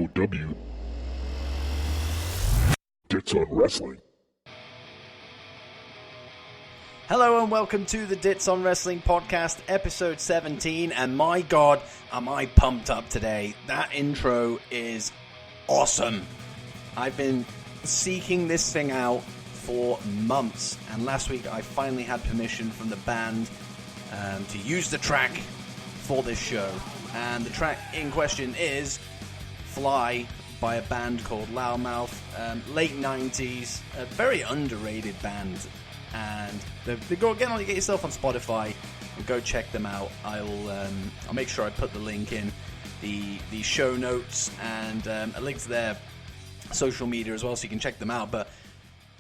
DOW. Dits on Wrestling. Hello and welcome to the Dits on Wrestling podcast, episode 17, and my god, am I pumped up today. That intro is awesome. I've been seeking this thing out for months, and last week I finally had permission from the band to use the track for this show. And the track in question is Fly by a band called Loudmouth, late 90s, a very underrated band. And get yourself on Spotify and go check them out. I'll make sure I put the link in the show notes and a link to their social media as well, so you can check them out. But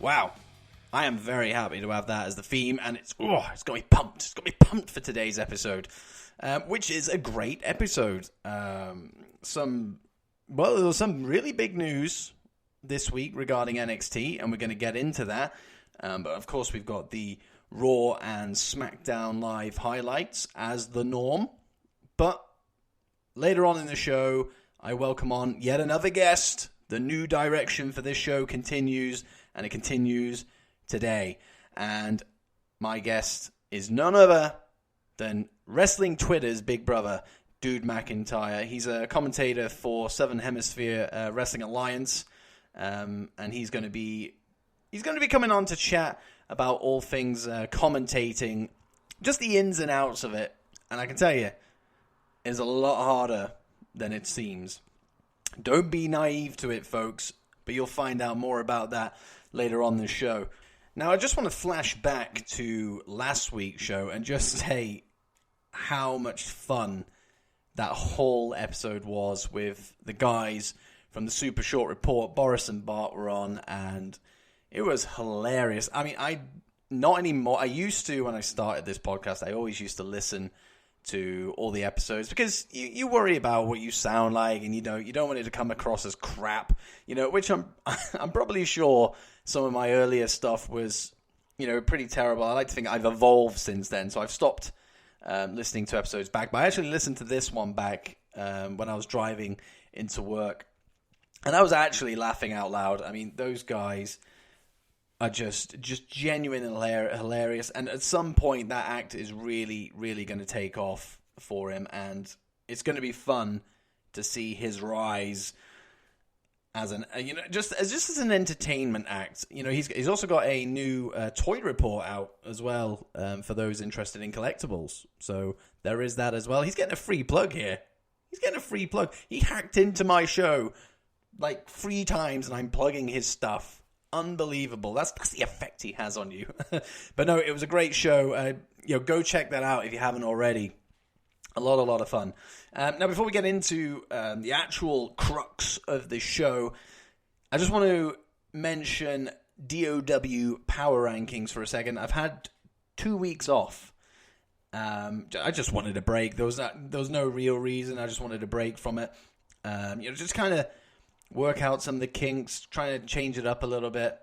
wow, I am very happy to have that as the theme, and it's got me pumped. It's got me pumped for today's episode, which is a great episode. There was some really big news this week regarding NXT, and we're going to get into that. But of course, we've got the Raw and Smackdown live highlights as the norm. But later on in the show, I welcome on yet another guest. The new direction for this show continues, and it continues today. And my guest is none other than Wrestling Twitter's big brother, Dude McIntyre. He's a commentator for Southern Hemisphere Wrestling Alliance, and he's going to be coming on to chat about all things commentating, just the ins and outs of it. And I can tell you, it's a lot harder than it seems. Don't be naive to it, folks, but you'll find out more about that later on in the show. Now, I just want to flash back to last week's show and just say how much fun that whole episode was with the guys from the Super Short Report. Boris and Bart were on, and it was hilarious. I mean, not anymore. I used to, when I started this podcast, I always used to listen to all the episodes because you worry about what you sound like, and you don't want it to come across as crap, which I'm probably sure some of my earlier stuff was, pretty terrible. I like to think I've evolved since then, so I've stopped listening to episodes back. But I actually listened to this one back when I was driving into work, and I was actually laughing out loud. I mean, those guys are just genuine and hilarious. And at some point, that act is really, really going to take off for him. And it's going to be fun to see his rise as just as an entertainment act. He's also got a new toy report out as well for those interested in collectibles. So there is that as well. He's getting a free plug here. He hacked into my show like 3 times, and I'm plugging his stuff. Unbelievable. That's the effect he has on you. But no, it was a great show. Go check that out if you haven't already. A lot of fun. Now, before we get into the actual crux of the show, I just want to mention DOW Power Rankings for a second. I've had 2 weeks off. I just wanted a break. There was no real reason. I just wanted a break from it. Just kind of work out some of the kinks, trying to change it up a little bit.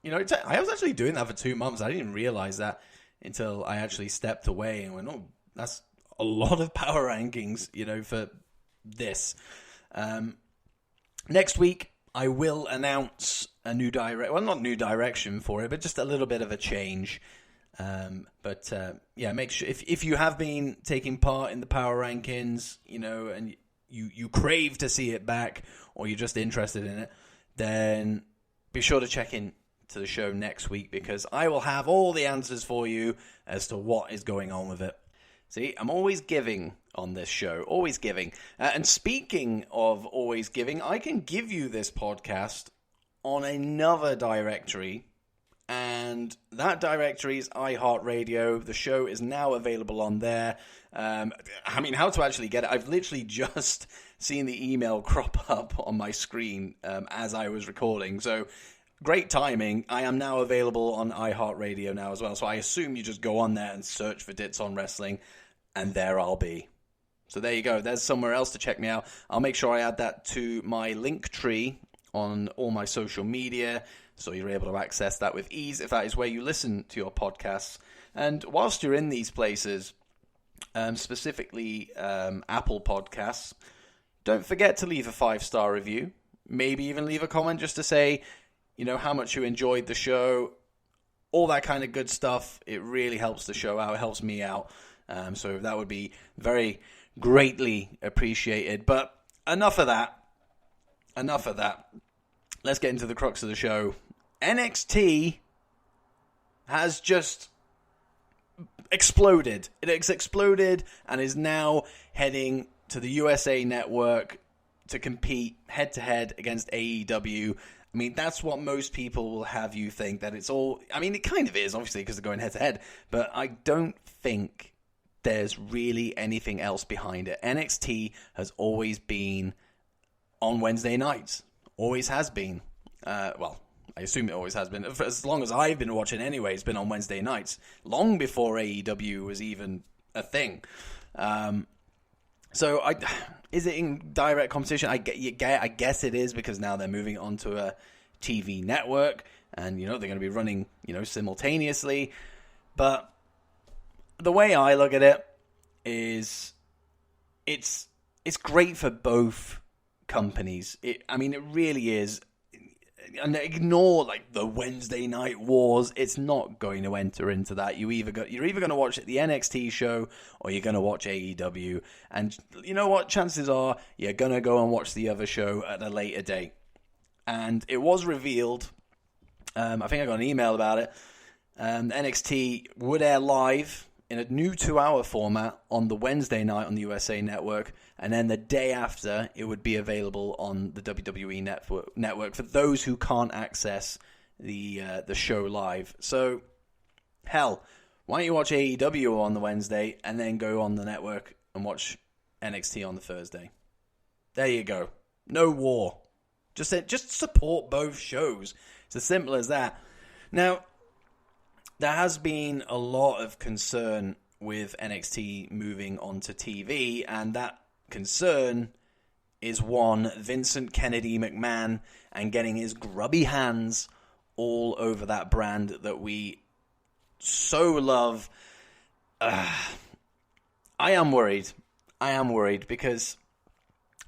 I was actually doing that for 2 months. I didn't realize that until I actually stepped away and went, oh, that's a lot of power rankings, for this. Next week, I will announce a new not new direction for it, but just a little bit of a change. Make sure if you have been taking part in the power rankings, and you crave to see it back, or you're just interested in it, then be sure to check in to the show next week, because I will have all the answers for you as to what is going on with it. See, I'm always giving on this show, always giving. And speaking of always giving, I can give you this podcast on another directory, and that directory is iHeartRadio. The show is now available on there. How to actually get it? I've literally just seen the email crop up on my screen as I was recording. So great timing. I am now available on iHeartRadio now as well. So I assume you just go on there and search for Dits on Wrestling, and there I'll be. So there you go. There's somewhere else to check me out. I'll make sure I add that to my link tree on all my social media, so you're able to access that with ease if that is where you listen to your podcasts. And whilst you're in these places, specifically Apple Podcasts, don't forget to leave a 5-star review. Maybe even leave a comment just to say, how much you enjoyed the show. All that kind of good stuff. It really helps the show out. It helps me out. So that would be very greatly appreciated. But enough of that. Let's get into the crux of the show. NXT has just exploded. It's exploded and is now heading to the USA Network to compete head-to-head against AEW. I mean, that's what most people will have you think, that it's all... I mean, it kind of is, obviously, because they're going head-to-head. But I don't think there's really anything else behind it. NXT has always been on Wednesday nights. Always has been. Well, I assume it always has been. For as long as I've been watching anyway, it's been on Wednesday nights. Long before AEW was even a thing. So, is it in direct competition? I guess it is, because now they're moving on to a TV network, and they're going to be running simultaneously. But the way I look at it is, it's great for both companies. It really is. And ignore the Wednesday night wars. It's not going to enter into that. You're either going to watch the NXT show or you're going to watch AEW. And you know what? Chances are you're going to go and watch the other show at a later date. And it was revealed. I think I got an email about it. NXT would air live in a new 2-hour format on the Wednesday night on the USA Network, and then the day after, it would be available on the WWE Network for those who can't access the show live. So, hell, why don't you watch AEW on the Wednesday and then go on the network and watch NXT on the Thursday? There you go. No war. Just support both shows. It's as simple as that. Now, there has been a lot of concern with NXT moving onto TV, and that concern is one, Vincent Kennedy McMahon and getting his grubby hands all over that brand that we so love. I am worried because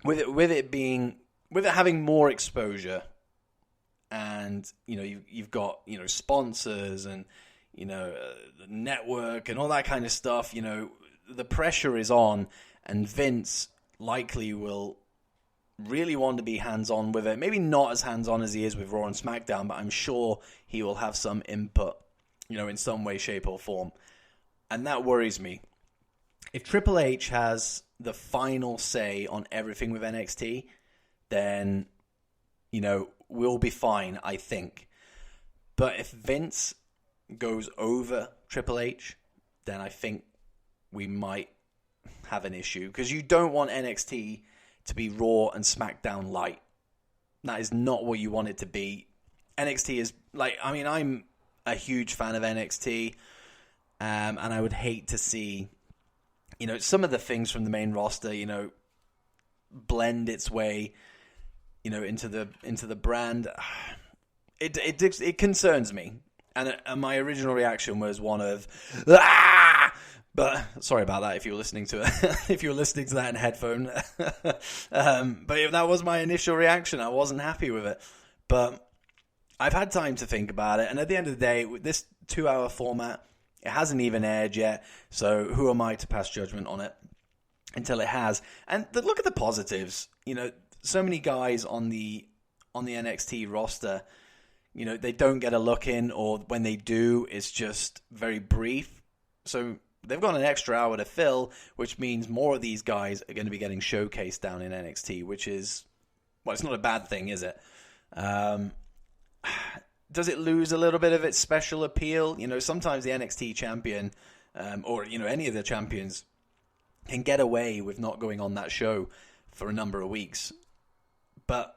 with it having more exposure, and you've got sponsors and the network and all that kind of stuff, the pressure is on, and Vince likely will really want to be hands-on with it. Maybe not as hands-on as he is with Raw and Smackdown, but I'm sure he will have some input, in some way, shape, or form. And that worries me. If Triple H has the final say on everything with NXT, then, we'll be fine, I think. But if Vince goes over Triple H, then I think we might have an issue, because you don't want NXT to be Raw and SmackDown light. That is not what you want it to be. NXT is I'm a huge fan of NXT, and I would hate to see some of the things from the main roster blend its way into the brand. It concerns me. And my original reaction was one of, ah! But sorry about that if you were listening to it, if you were listening to that in headphone. But that was my initial reaction. I wasn't happy with it. But I've had time to think about it. And at the end of the day, with this 2-hour format, it hasn't even aired yet. So who am I to pass judgment on it until it has? And look at the positives. So many guys on the NXT roster, they don't get a look in, or when they do, it's just very brief. So they've got an extra hour to fill, which means more of these guys are going to be getting showcased down in NXT, which is, well, it's not a bad thing, is it? Does it lose a little bit of its special appeal? Sometimes the NXT champion, or, any of the champions can get away with not going on that show for a number of weeks. But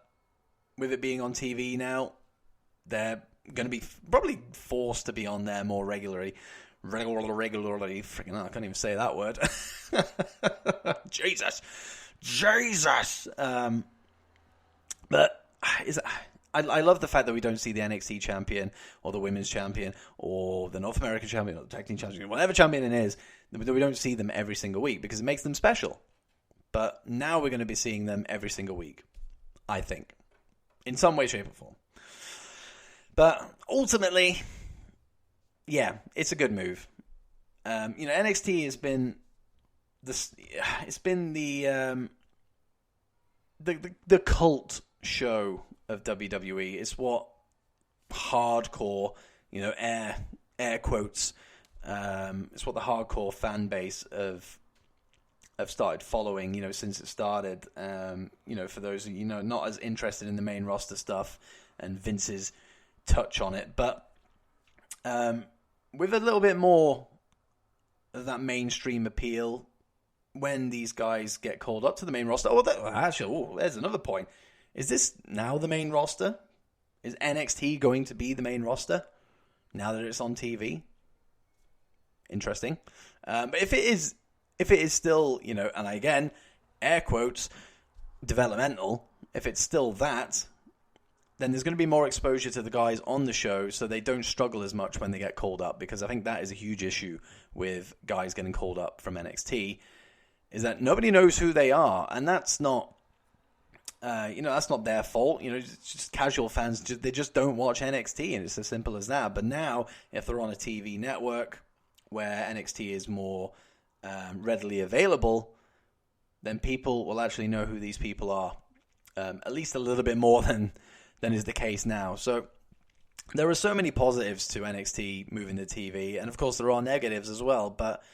with it being on TV now, they're going to be probably forced to be on there more regularly. Freaking hell, I can't even say that word. Jesus. But I love the fact that we don't see the NXT champion or the women's champion or the North American champion or the tag team champion, whatever champion it is, that we don't see them every single week, because it makes them special. but now we're going to be seeing them every single week, I think, in some way, shape, or form. But ultimately, yeah, it's a good move. NXT has been the cult show of WWE. It's what hardcore, air quotes. It's what the hardcore fan base have started following, since it started. For those not as interested in the main roster stuff and Vince's touch on it, but with a little bit more of that mainstream appeal when these guys get called up to the main roster. There's another point. Is this now the main roster? Is NXT going to be the main roster now that it's on TV? Interesting. But if it is still, and again, air quotes, developmental, if it's still that, then there's going to be more exposure to the guys on the show so they don't struggle as much when they get called up, because I think that is a huge issue with guys getting called up from NXT, is that nobody knows who they are, and that's not, that's not their fault. It's just casual fans, they just don't watch NXT, and it's as simple as that. But now, if they're on a TV network where NXT is more readily available, then people will actually know who these people are, at least a little bit more than is the case now. So there are so many positives to NXT moving to TV, and of course there are negatives as well, but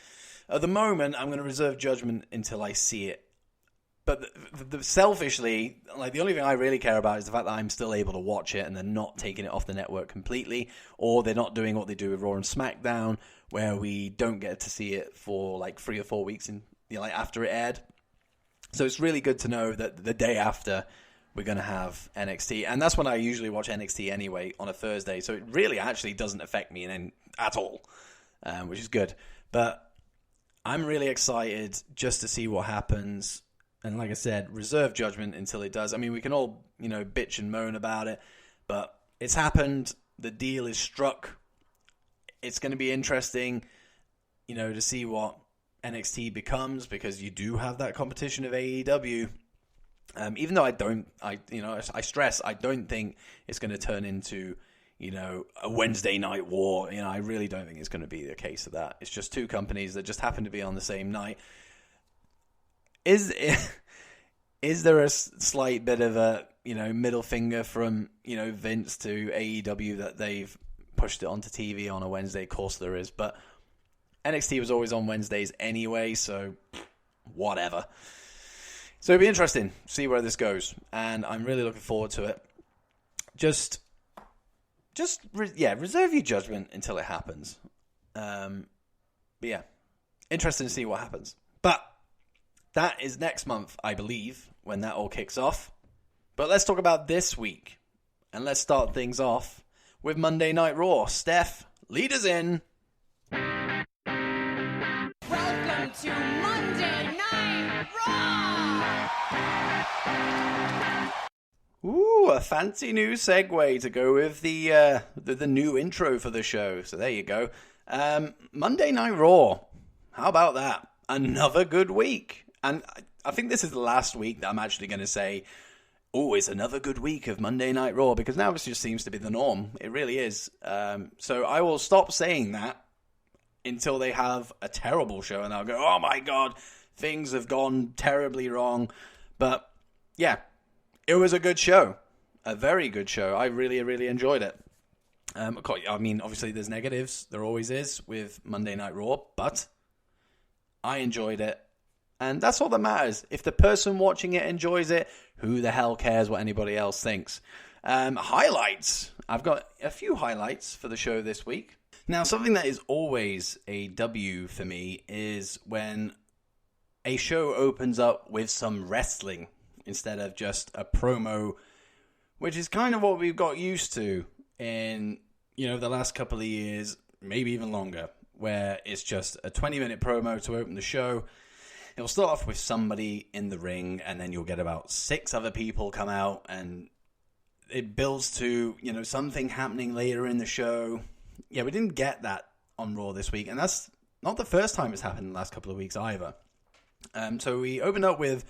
at the moment I'm going to reserve judgment until I see it. But selfishly, the only thing I really care about is the fact that I'm still able to watch it and they're not taking it off the network completely, or they're not doing what they do with Raw and Smackdown, where we don't get to see it for 3 or 4 weeks after it aired. So it's really good to know that the day after we're going to have NXT, and that's when I usually watch NXT anyway, on a Thursday, so it really actually doesn't affect me at all, which is good. But I'm really excited just to see what happens, and like I said, reserve judgment until it does. I mean, we can all, bitch and moan about it, but it's happened, the deal is struck. It's going to be interesting, to see what NXT becomes, because you do have that competition of AEW. Even though I stress, I don't think it's going to turn into, a Wednesday night war. I really don't think it's going to be the case of that. It's just two companies that just happen to be on the same night. Is there a slight bit of a, middle finger from, Vince to AEW that they've pushed it onto TV on a Wednesday? Of course there is, but NXT was always on Wednesdays anyway, so whatever. So it'll be interesting to see where this goes, and I'm really looking forward to it. Reserve your judgment until it happens. But yeah, interesting to see what happens. But that is next month, I believe, when that all kicks off. But let's talk about this week, and let's start things off with Monday Night Raw. Steph, lead us in. Welcome to Monday Night Raw! Ooh, a fancy new segue to go with the new intro for the show. So there you go. Monday Night Raw. How about that? Another good week. And I think this is the last week that I'm actually going to say, oh, it's another good week of Monday Night Raw, because now this just seems to be the norm. It really is. So I will stop saying that until they have a terrible show, and I'll go, oh my God, things have gone terribly wrong. But yeah, it was a good show. A very good show. I really, really enjoyed it. I mean, obviously there's negatives. There always is with Monday Night Raw, but I enjoyed it. And that's all that matters. If the person watching it enjoys it, who the hell cares what anybody else thinks? Highlights. I've got a few highlights for the show this week. Now, something that is always a W for me is when a show opens up with some wrestling instead of just a promo, which is kind of what we've got used to in, the last couple of years, maybe even longer, where it's just a 20-minute promo to open the show. It'll start off with somebody in the ring, and then you'll get about 6 other people come out, and it builds to, something happening later in the show. Yeah, we didn't get that on Raw this week, and that's not the first time it's happened in the last couple of weeks either. So we opened up with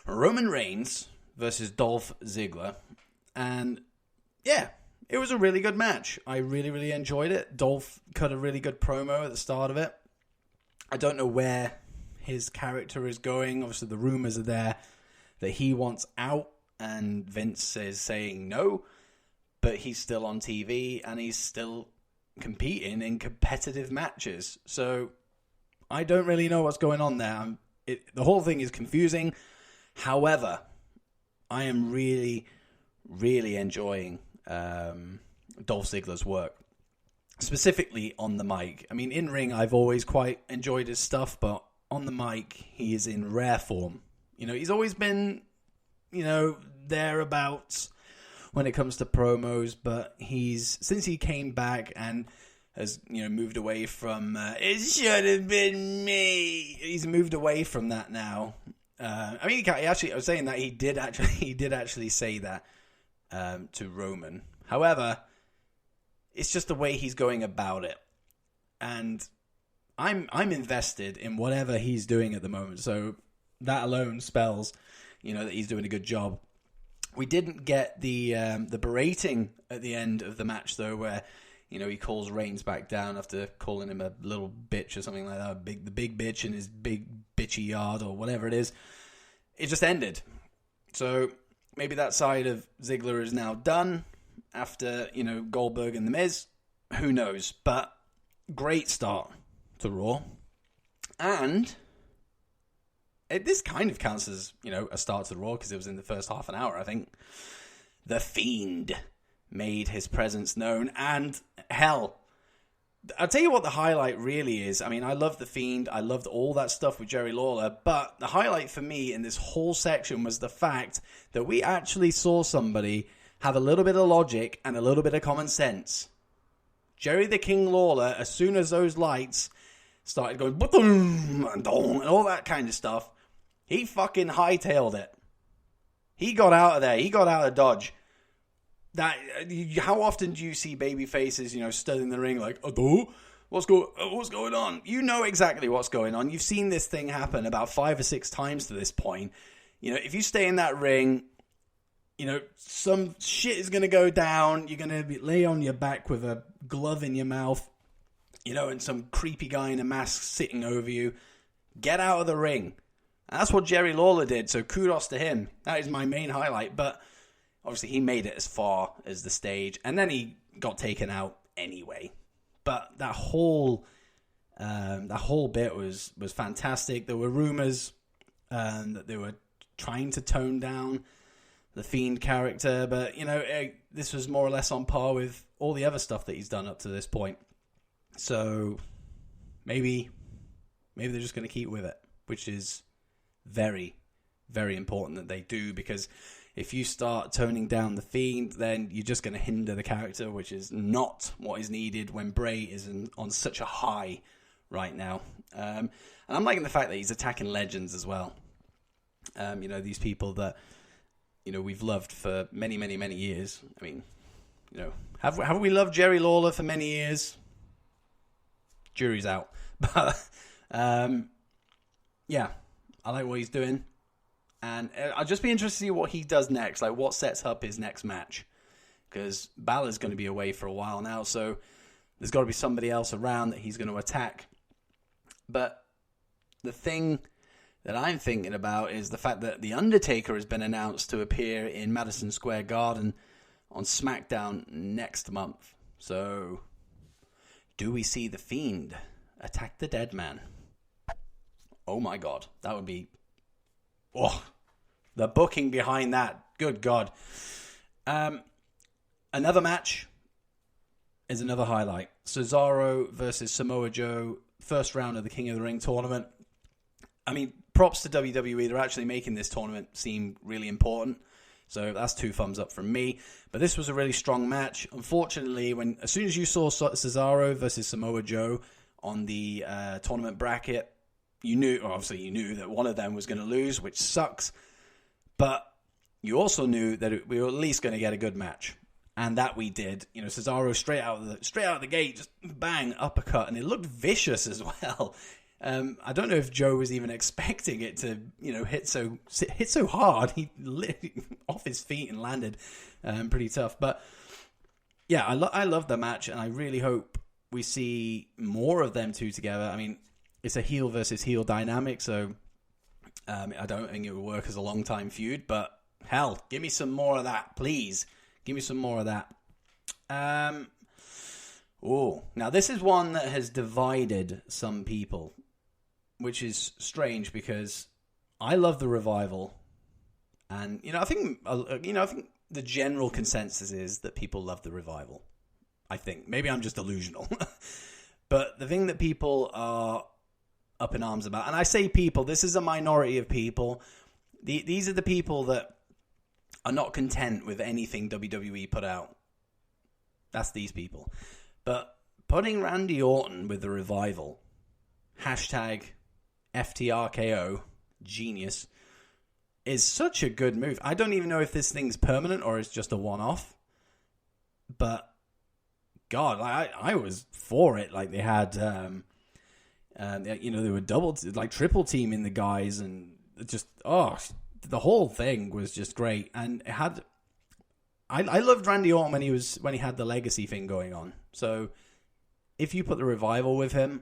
Roman Reigns versus Dolph Ziggler. And yeah, it was a really good match. I really, really enjoyed it. Dolph cut a really good promo at the start of it. I don't know where his character is going. Obviously, the rumors are there that he wants out, and Vince is saying no, but he's still on TV and he's still competing in competitive matches. So I don't really know what's going on there. The whole thing is confusing. However, I am really, really enjoying Dolph Ziggler's work, specifically on the mic. I mean, in ring, I've always quite enjoyed his stuff, but on the mic, he is in rare form. You know, he's always been, you know, thereabouts when it comes to promos, but since he came back and has, you know, moved away from, it should have been me. He's moved away from that now. I mean, I was saying that he did actually say that to Roman. However, it's just the way he's going about it, and I'm invested in whatever he's doing at the moment. So that alone spells, you know, that he's doing a good job. We didn't get the berating at the end of the match though, where, you know, he calls Reigns back down after calling him a little bitch or something like that, the big bitch in his big bitchy yard or whatever it is. It just ended. So maybe that side of Ziggler is now done after, you know, Goldberg and The Miz. Who knows? But great start to Raw. And this kind of counts as, you know, a start to Raw because it was in the first half an hour, I think. The Fiend made his presence known. And hell, I'll tell you what the highlight really is. I mean, I love The Fiend. I loved all that stuff with Jerry Lawler. But the highlight for me in this whole section was the fact that we actually saw somebody have a little bit of logic and a little bit of common sense. Jerry the King Lawler, as soon as those lights started going boom and all that kind of stuff, he fucking hightailed it. He got out of there. He got out of Dodge. How often do you see baby faces, you know, stood in the ring like, what's going on? You know exactly what's going on. You've seen this thing happen about 5 or 6 times to this point. You know, if you stay in that ring, you know, some shit is going to go down. You're going to lay on your back with a glove in your mouth, you know, and some creepy guy in a mask sitting over you. Get out of the ring. And that's what Jerry Lawler did, so kudos to him. That is my main highlight. But obviously he made it as far as the stage, and then he got taken out anyway. But that whole bit was fantastic. There were rumors that they were trying to tone down the Fiend character, but, you know, this was more or less on par with all the other stuff that he's done up to this point. So maybe they're just going to keep with it, which is very, very important that they do, because if you start toning down the Fiend, then you're just going to hinder the character, which is not what is needed when Bray is on such a high right now. And I'm liking the fact that he's attacking legends as well. You know, these people that, you know, we've loved for many, many, many years. I mean, you know, have we loved Jerry Lawler for many years? Jury's out. But, yeah, I like what he's doing. And I'll just be interested to see what he does next, like what sets up his next match. Because Balor's going to be away for a while now, so there's got to be somebody else around that he's going to attack. But the thing that I'm thinking about is the fact that The Undertaker has been announced to appear in Madison Square Garden on SmackDown next month. So, do we see The Fiend attack the dead man? Oh my God, that would be... Oh, the booking behind that. Good God. Another match is another highlight. Cesaro versus Samoa Joe, first round of the King of the Ring tournament. I mean, props to WWE. They're actually making this tournament seem really important. So that's 2 thumbs up from me. But this was a really strong match. Unfortunately, as soon as you saw Cesaro versus Samoa Joe on the tournament bracket, you knew that one of them was going to lose, which sucks. But you also knew that we were at least going to get a good match, and that we did. You know, Cesaro straight out of the gate, just bang, uppercut, and it looked vicious as well. I don't know if Joe was even expecting it to, hit so hard. He lit off his feet and landed pretty tough. But yeah, I love the match, and I really hope we see more of them two together. I mean, it's a heel versus heel dynamic, so I don't think it would work as a long-time feud, but hell, give me some more of that, please. Give me some more of that. Now this is one that has divided some people, which is strange because I love the Revival, and I think the general consensus is that people love the Revival. I think maybe I'm just delusional, but the thing that people are up in arms about, and I say people, this is a minority of people. These are the people that are not content with anything WWE put out. That's these people. But putting Randy Orton with the Revival, hashtag FTRKO, genius, is such a good move. I don't even know if this thing's permanent or it's just a one-off. But, God, I was for it. Like, they had, they were triple teaming the guys, and just, the whole thing was just great. And it had, I loved Randy Orton when he had the legacy thing going on. So if you put the Revival with him,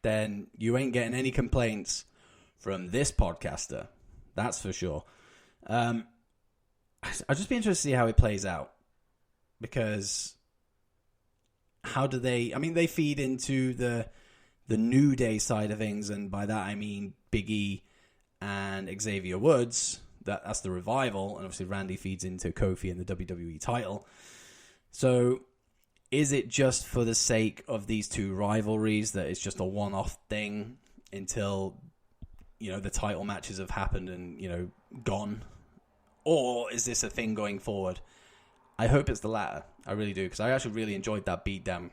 then you ain't getting any complaints from this podcaster. That's for sure. I'll just be interested to see how it plays out, because how do they? I mean, they feed into the New Day side of things, and by that I mean Big E and Xavier Woods. That's the Revival, and obviously Randy feeds into Kofi and the WWE title. So is it just for the sake of these two rivalries that it's just a one-off thing until the title matches have happened and gone, or is this a thing going forward? I hope it's the latter. I really do, because I actually really enjoyed that beatdown.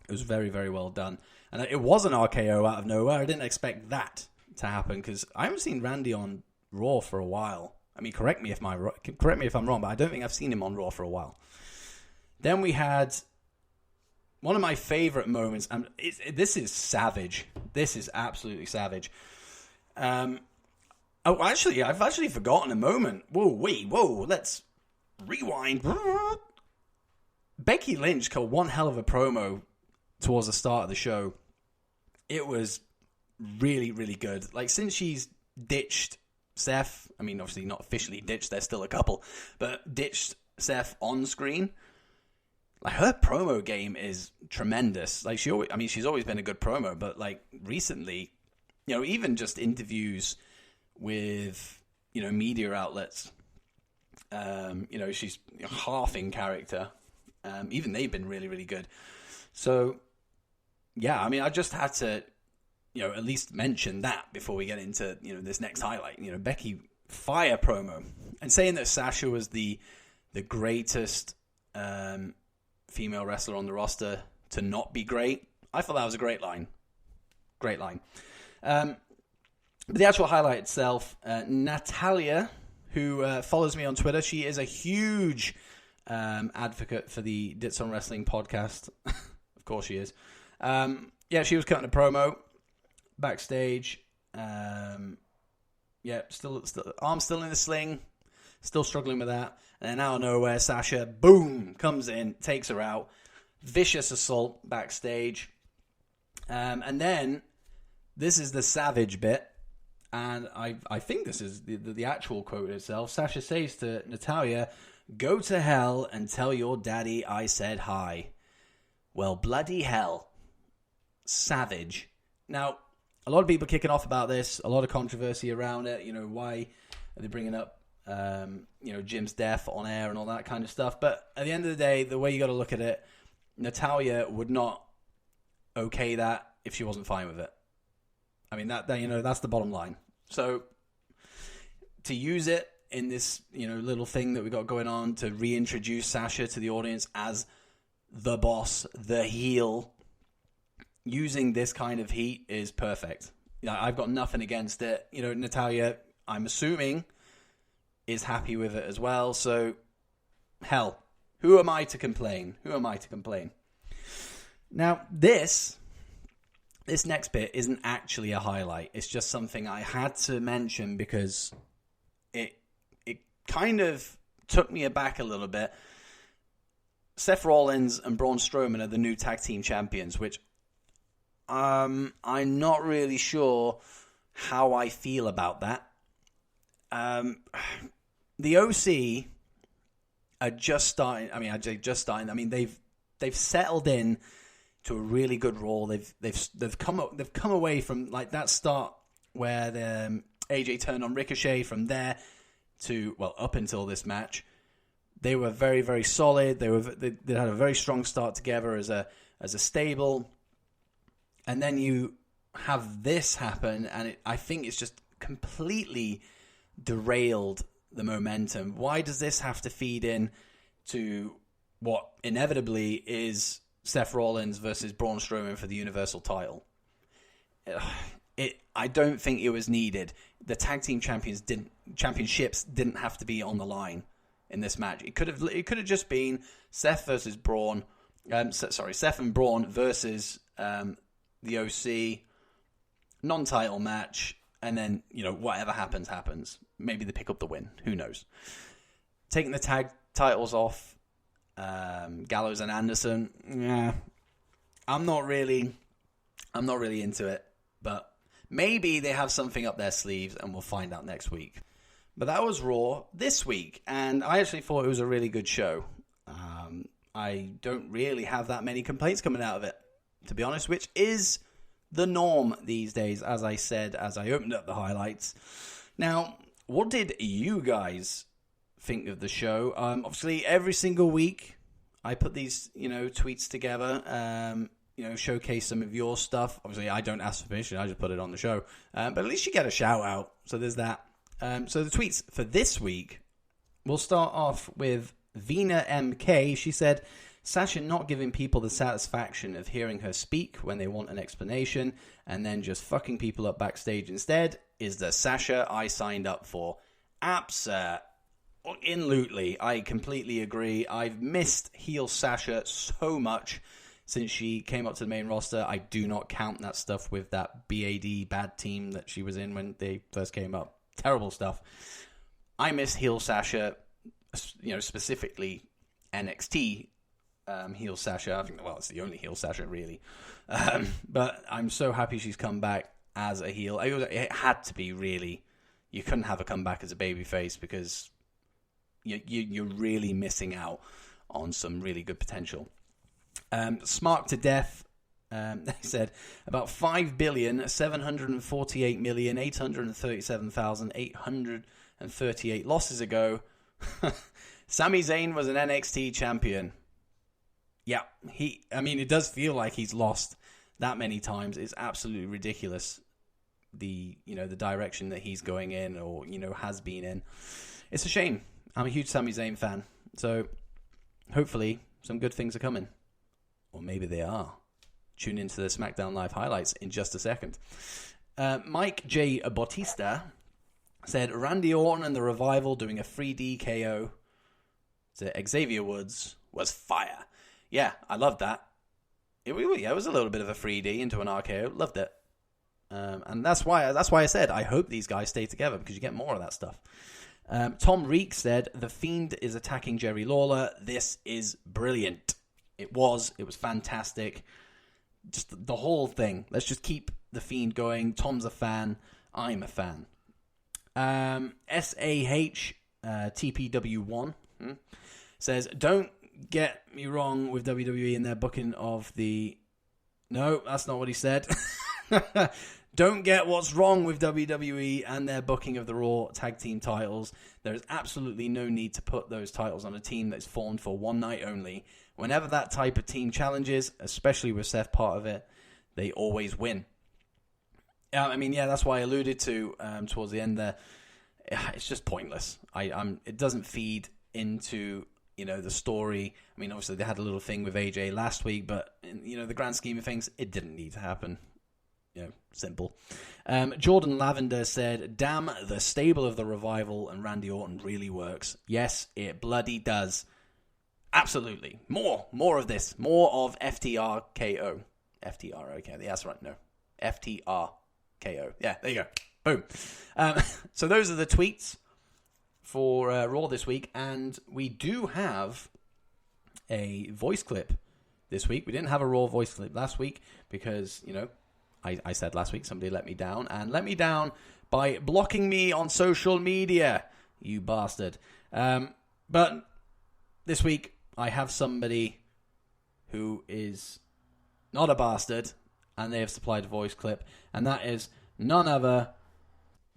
It was very, very well done, and it was an RKO out of nowhere. I didn't expect that to happen, because I haven't seen Randy on Raw for a while. I mean, correct me if I'm wrong, but I don't think I've seen him on Raw for a while. Then we had one of my favorite moments, and this is savage. This is absolutely savage. I've actually forgotten a moment. Whoa, let's rewind. Becky Lynch cut one hell of a promo towards the start of the show. It was really, really good. Like, since she's ditched Seth, I mean, obviously not officially ditched, they're still a couple, but ditched Seth on screen, like, her promo game is tremendous. Like, she's always been a good promo, but like recently, even just interviews with, media outlets, she's half in character. Even they've been really, really good. So, yeah, I mean, I just had to, at least mention that before we get into, this next highlight. Becky fire promo, and saying that Sasha was the greatest female wrestler on the roster to not be great. I thought that was a great line. Great line. But the actual highlight itself, Natalia, who follows me on Twitter, she is a huge advocate for the Dits on Wrestling podcast. Of course she is. She was cutting a promo backstage. Still arm still in the sling, still struggling with that. And then out of nowhere, Sasha, boom, comes in, takes her out. Vicious assault backstage. And then, this is the savage bit. And I think this is the actual quote itself. Sasha says to Natalia, "Go to hell and tell your daddy I said hi." Well, bloody hell. Savage. Now, a lot of people kicking off about this. A lot of controversy around it. Why are they bringing up Jim's death on air and all that kind of stuff? But at the end of the day, the way you got to look at it, Natalia would not okay that if she wasn't fine with it. I mean, that's the bottom line. So to use it in this little thing that we got going on to reintroduce Sasha to the audience as the boss, the heel, using this kind of heat is perfect. I've got nothing against it. Natalia, I'm assuming, is happy with it as well. So, hell, who am I to complain? Now, this this next bit isn't actually a highlight. It's just something I had to mention because it kind of took me aback a little bit. Seth Rollins and Braun Strowman are the new tag team champions, which I'm not really sure how I feel about that. The OC are just starting. I mean, they've settled in to a really good role. They've come away from like that start where the AJ turned on Ricochet. From there to up until this match, they were very, very solid. They had a very strong start together as a stable, and then you have this happen, and I think it's just completely derailed the momentum. Why does this have to feed in to what inevitably is Seth Rollins versus Braun Strowman for the Universal title? I don't think it was needed. The tag team championships didn't have to be on the line in this match. It could have just been Seth versus Braun. Seth and Braun versus the OC, non-title match, and then whatever happens. Maybe they pick up the win. Who knows? Taking the tag titles off Gallows and Anderson. Yeah, I'm not really into it, but maybe they have something up their sleeves, and we'll find out next week. But that was Raw this week, and I actually thought it was a really good show. I don't really have that many complaints coming out of it, to be honest, which is the norm these days, as I said, as I opened up the highlights. Now, what did you guys think of the show? Obviously, every single week, I put these, tweets together, showcase some of your stuff. Obviously, I don't ask for permission. I just put it on the show. But at least you get a shout out. So there's that. So the tweets for this week, we'll start off with Vina MK. She said, Sasha not giving people the satisfaction of hearing her speak when they want an explanation and then just fucking people up backstage instead is the Sasha I signed up for. Absolutely. I completely agree. I've missed heel Sasha so much since she came up to the main roster. I do not count that stuff with that bad team that she was in when they first came up. Terrible stuff. I miss heel Sasha, specifically NXT heel Sasha. I think, it's the only heel Sasha, really. But I'm so happy she's come back as a heel. It had to be, really. You couldn't have her come back as a babyface because you're really missing out on some really good potential. Smart to Death, they said, about 5,748,837,838 losses ago, Sami Zayn was an NXT champion. Yeah, it does feel like he's lost that many times. It's absolutely ridiculous, the direction that he's going in or, has been in. It's a shame. I'm a huge Sami Zayn fan. So hopefully some good things are coming. Or maybe they are. Tune into the SmackDown Live highlights in just a second. Mike J. Bautista said, Randy Orton and the Revival doing a 3D KO to Xavier Woods was fire. Yeah, I loved that. It was a little bit of a 3D into an RKO. Loved it. And that's why I said I hope these guys stay together because you get more of that stuff. Tom Reek said, The Fiend is attacking Jerry Lawler. This is brilliant. It was fantastic. Just the whole thing. Let's just keep The Fiend going. Tom's a fan. I'm a fan. SAH TPW1 says, don't get me wrong with WWE and their booking of the... No, that's not what he said. Don't get what's wrong with WWE and their booking of the Raw tag team titles. There is absolutely no need to put those titles on a team that's formed for one night only. Whenever that type of team challenges, especially with Seth part of it, they always win. That's why I alluded to towards the end there. It's just pointless. It doesn't feed into the story. Obviously they had a little thing with AJ last week, but in the grand scheme of things, it didn't need to happen. Simple. Jordan Lavender said, damn, the stable of the Revival and Randy Orton really works. Yes, it bloody does. Absolutely. More of this. More of FTR KO. FTR, okay. That's right. No. FTRKO. Yeah, there you go. Boom. So those are the tweets for Raw this week, and we do have a voice clip this week. We didn't have a Raw voice clip last week because, I said last week somebody let me down, and let me down by blocking me on social media, you bastard. But this week, I have somebody who is not a bastard, and they have supplied a voice clip, and that is none other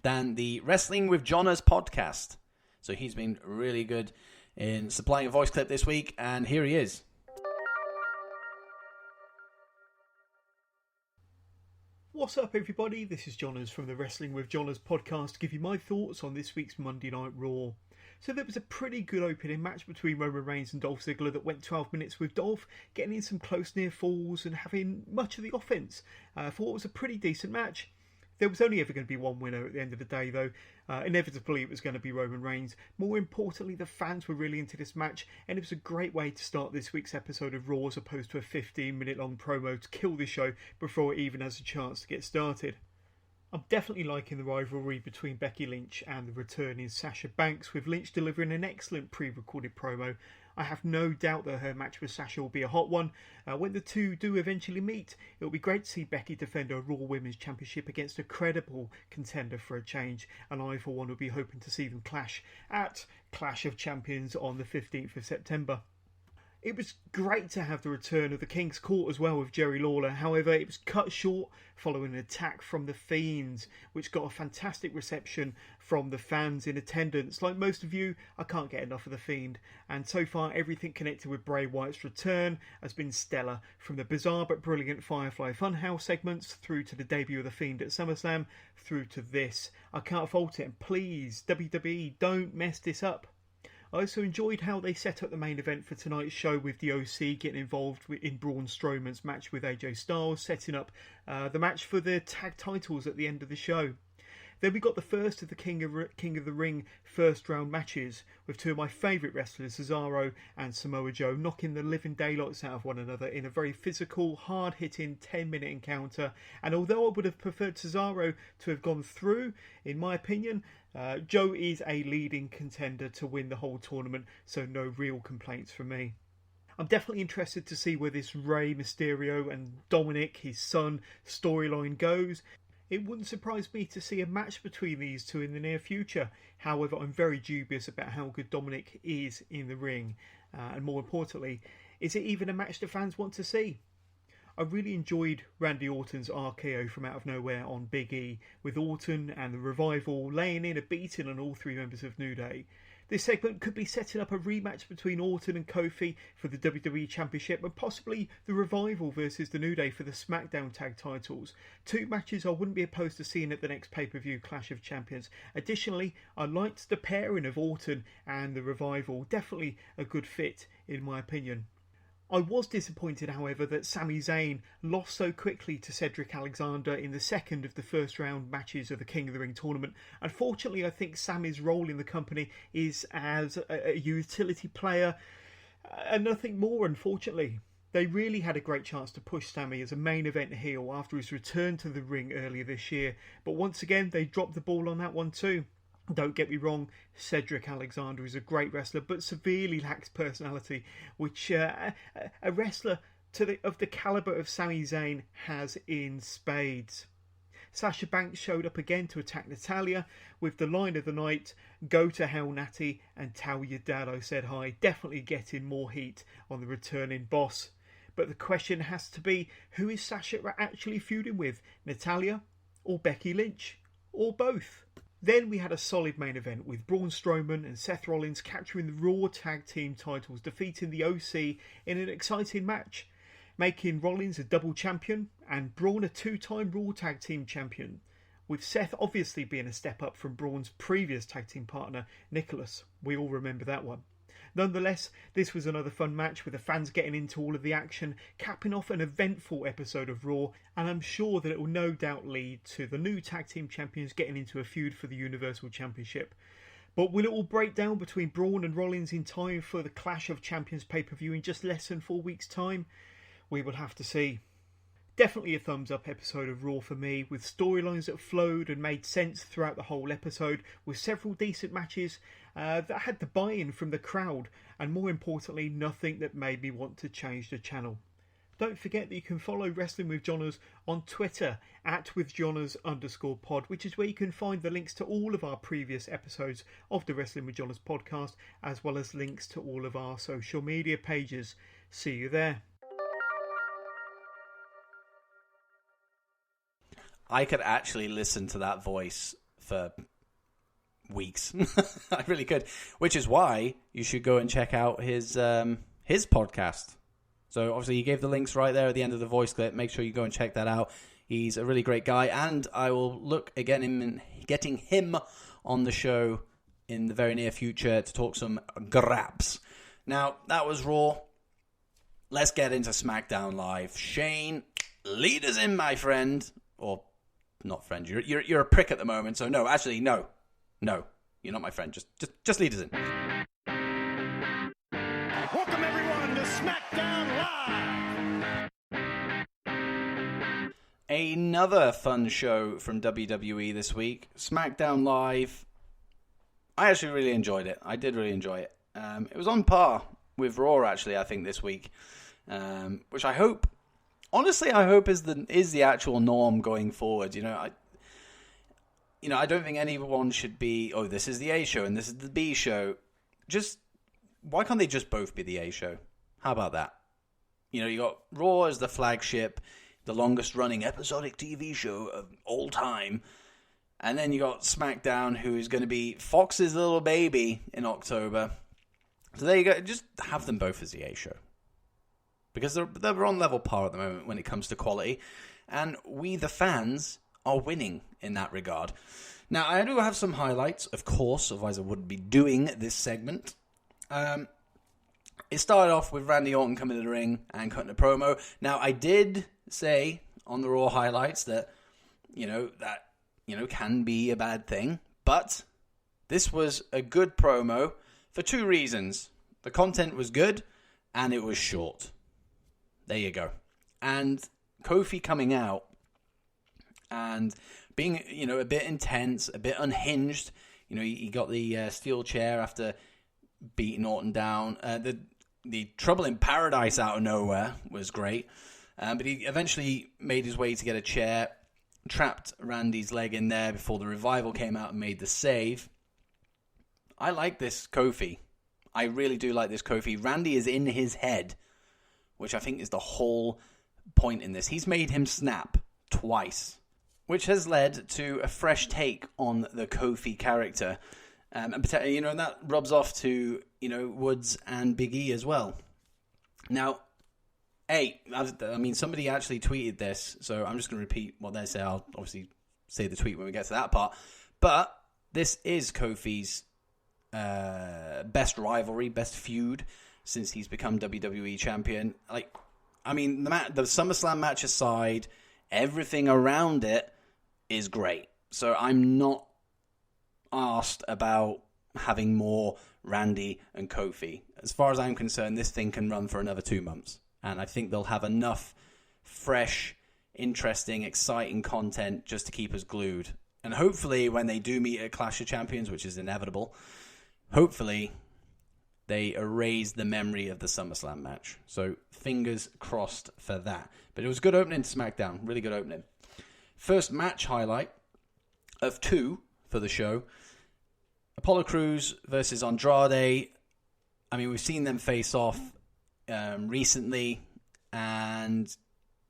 than the Wrestling with Jonas podcast. So he's been really good in supplying a voice clip this week, and here he is. What's up, everybody? This is Jonas from the Wrestling with Jonas podcast to give you my thoughts on this week's Monday Night Raw. So there was a pretty good opening match between Roman Reigns and Dolph Ziggler that went 12 minutes, with Dolph getting in some close near falls and having much of the offense for what was a pretty decent match. There was only ever going to be one winner at the end of the day, though. Inevitably, it was going to be Roman Reigns. More importantly, the fans were really into this match, and it was a great way to start this week's episode of Raw as opposed to a 15-minute long promo to kill the show before it even has a chance to get started. I'm definitely liking the rivalry between Becky Lynch and the returning Sasha Banks, with Lynch delivering an excellent pre-recorded promo. I have no doubt that her match with Sasha will be a hot one. When the two do eventually meet, it will be great to see Becky defend her Raw Women's Championship against a credible contender for a change, and I for one will be hoping to see them clash at Clash of Champions on the 15th of September. It was great to have the return of the King's Court as well with Jerry Lawler. However, it was cut short following an attack from the Fiends, which got a fantastic reception from the fans in attendance. Like most of you, I can't get enough of the Fiend, and so far everything connected with Bray Wyatt's return has been stellar, from the bizarre but brilliant Firefly Funhouse segments through to the debut of the Fiend at SummerSlam through to this. I can't fault it, and please, WWE, don't mess this up. I also enjoyed how they set up the main event for tonight's show, with the OC getting involved in Braun Strowman's match with AJ Styles, setting up the match for the tag titles at the end of the show. Then we got the first of the King of the Ring first round matches, with two of my favourite wrestlers, Cesaro and Samoa Joe, knocking the living daylights out of one another in a very physical, hard-hitting 10-minute encounter. And although I would have preferred Cesaro to have gone through, in my opinion, Joe is a leading contender to win the whole tournament, so no real complaints from me. I'm definitely interested to see where this Rey Mysterio and Dominic, his son, storyline goes. It wouldn't surprise me to see a match between these two in the near future. However, I'm very dubious about how good Dominic is in the ring. And more importantly, is it even a match the fans want to see? I really enjoyed Randy Orton's RKO from out of nowhere on Big E, with Orton and the Revival laying in a beating on all three members of New Day. This segment could be setting up a rematch between Orton and Kofi for the WWE Championship, and possibly the Revival versus the New Day for the SmackDown Tag Titles. Two matches I wouldn't be opposed to seeing at the next pay-per-view Clash of Champions. Additionally, I liked the pairing of Orton and the Revival. Definitely a good fit, in my opinion. I was disappointed, however, that Sami Zayn lost so quickly to Cedric Alexander in the second of the first round matches of the King of the Ring tournament. Unfortunately, I think Sami's role in the company is as a utility player and nothing more, unfortunately. They really had a great chance to push Sami as a main event heel after his return to the ring earlier this year, but once again they dropped the ball on that one too. Don't get me wrong, Cedric Alexander is a great wrestler, but severely lacks personality, which a wrestler of the calibre of Sami Zayn has in spades. Sasha Banks showed up again to attack Natalya with the line of the night, "Go to hell, Natty, and tell your dad I said hi," definitely getting more heat on the returning boss. But the question has to be, who is Sasha actually feuding with? Natalya or Becky Lynch? Or both? Then we had a solid main event with Braun Strowman and Seth Rollins capturing the Raw Tag Team titles, defeating the OC in an exciting match, making Rollins a double champion and Braun a two-time Raw Tag Team champion, with Seth obviously being a step up from Braun's previous tag team partner, Nicholas. We all remember that one. Nonetheless, this was another fun match with the fans getting into all of the action, capping off an eventful episode of Raw, and I'm sure that it will no doubt lead to the new tag team champions getting into a feud for the Universal Championship. But will it all break down between Braun and Rollins in time for the Clash of Champions pay-per-view in just less than 4 weeks' time? We will have to see. Definitely a thumbs up episode of Raw for me, with storylines that flowed and made sense throughout the whole episode, with several decent matches that had the buy-in from the crowd, and more importantly, nothing that made me want to change the channel. Don't forget that you can follow Wrestling with Johners on Twitter @withjohners_pod, which is where you can find the links to all of our previous episodes of the Wrestling with Johners podcast, as well as links to all of our social media pages. See you there. I could actually listen to that voice for weeks. I really could. Which is why you should go and check out his podcast. So obviously he gave the links right there at the end of the voice clip. Make sure you go and check that out. He's a really great guy, and I will look again in getting him on the show in the very near future to talk some graps. Now, that was Raw. Let's get into SmackDown Live. Shane, lead us in, my friend. Or not friend. You're a prick at the moment, so no. Actually, no. No, you're not my friend. Just lead us in. Welcome everyone to SmackDown Live. Another fun show from WWE this week. SmackDown Live. I actually really enjoyed it. I did really enjoy it. It was on par with Raw, actually, I think, this week. Which I hope, honestly, is the actual norm going forward. I don't think anyone should be, oh, this is the A show and this is the B show. Why can't they just both be the A show? How about that? You got Raw as the flagship, the longest running episodic TV show of all time. And then you got SmackDown, who's going to be Fox's little baby in October. So there you go. Just have them both as the A show. Because they're on level par at the moment when it comes to quality. And we, the fans, are winning in that regard. Now, I do have some highlights, of course, otherwise I wouldn't be doing this segment. It started off with Randy Orton coming to the ring and cutting a promo. Now, I did say on the Raw highlights that can be a bad thing, but this was a good promo for two reasons. The content was good, and it was short. There you go. And Kofi coming out and being, a bit intense, a bit unhinged. He got the steel chair after beating Orton down. The Trouble in Paradise out of nowhere was great. But he eventually made his way to get a chair, trapped Randy's leg in there before the Revival came out and made the save. I like this Kofi. I really do like this Kofi. Randy is in his head, which I think is the whole point in this. He's made him snap twice, which has led to a fresh take on the Kofi character. And that rubs off to, Woods and Big E as well. Now, somebody actually tweeted this, so I'm just going to repeat what they say. I'll obviously say the tweet when we get to that part. But this is Kofi's best rivalry, best feud since he's become WWE champion. The SummerSlam match aside, everything around it is great. So I'm not asked about having more Randy and Kofi. As far as I'm concerned, this thing can run for another 2 months. And I think they'll have enough fresh, interesting, exciting content just to keep us glued. And hopefully when they do meet at Clash of Champions, which is inevitable, hopefully they erase the memory of the SummerSlam match. So fingers crossed for that. But it was a good opening to SmackDown. Really good opening. First match highlight of 2 for the show. Apollo Crews versus Andrade. We've seen them face off recently. And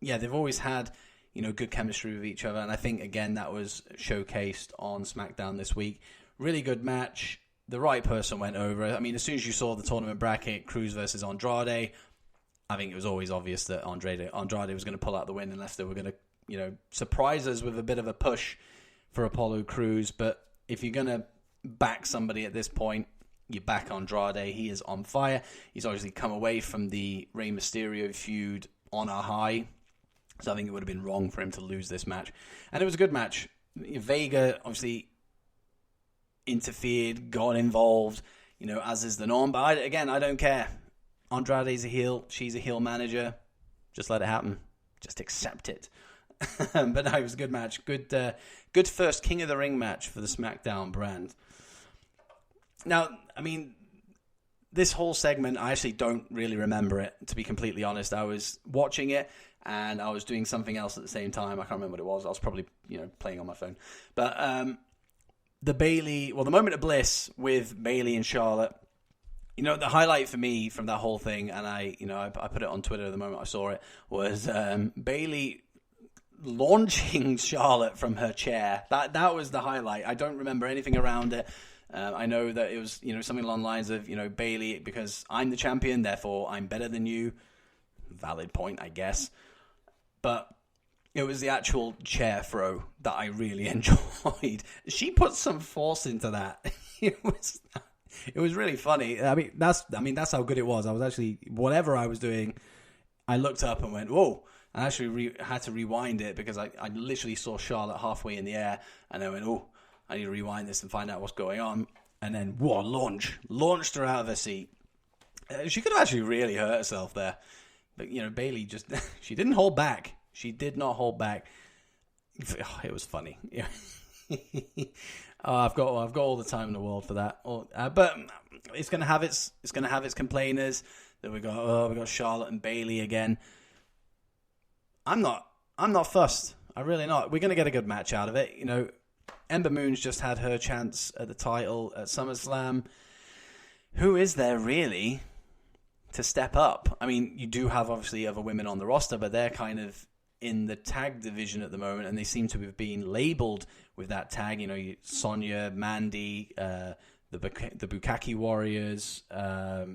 yeah, they've always had, good chemistry with each other. And I think, again, that was showcased on SmackDown this week. Really good match. The right person went over. As soon as you saw the tournament bracket, Crews versus Andrade, I think it was always obvious that Andrade was going to pull out the win unless they were going to, surprise us with a bit of a push for Apollo Crews. But if you're going to back somebody at this point, you back Andrade. He is on fire. He's obviously come away from the Rey Mysterio feud on a high. So I think it would have been wrong for him to lose this match. And it was a good match. Vega, obviously, interfered, got involved, as is the norm. But I don't care. Andrade's a heel. She's a heel manager. Just let it happen. just accept it. But no, it was a good match. Good first King of the Ring match for the SmackDown brand. Now, I mean, this whole segment, I actually don't really remember it, to be completely honest. I was watching it, and I was doing something else at the same time. I can't remember what it was. I was probably, playing on my phone. But the moment of bliss with Bayley and Charlotte, the highlight for me from that whole thing, and I put it on Twitter the moment I saw it, was Bayley launching Charlotte from her chair. That was the highlight. I don't remember anything around it. I know that it was, something along the lines of, Bayley, because I'm the champion, therefore I'm better than you. Valid point, I guess. But it was the actual chair throw that I really enjoyed. She put some force into that. It was really funny. I mean, that's how good it was. I was actually, whatever I was doing, I looked up and went, whoa. I actually had to rewind it because I literally saw Charlotte halfway in the air, and I went, oh, I need to rewind this and find out what's going on. And then, whoa, launched her out of her seat. She could have actually really hurt herself there. But, Bayley just, she didn't hold back. She did not hold back. Oh, it was funny. I've got all the time in the world for that. But it's going to have its complainers. That we got Charlotte and Bayley again. I'm not fussed. I'm really not. We're going to get a good match out of it. Ember Moon's just had her chance at the title at SummerSlam. Who is there really to step up? I mean, you do have obviously other women on the roster, but they're kind of in the tag division at the moment, and they seem to have been labeled with that tag. Sonya, Mandy, the Bukkake Warriors. They're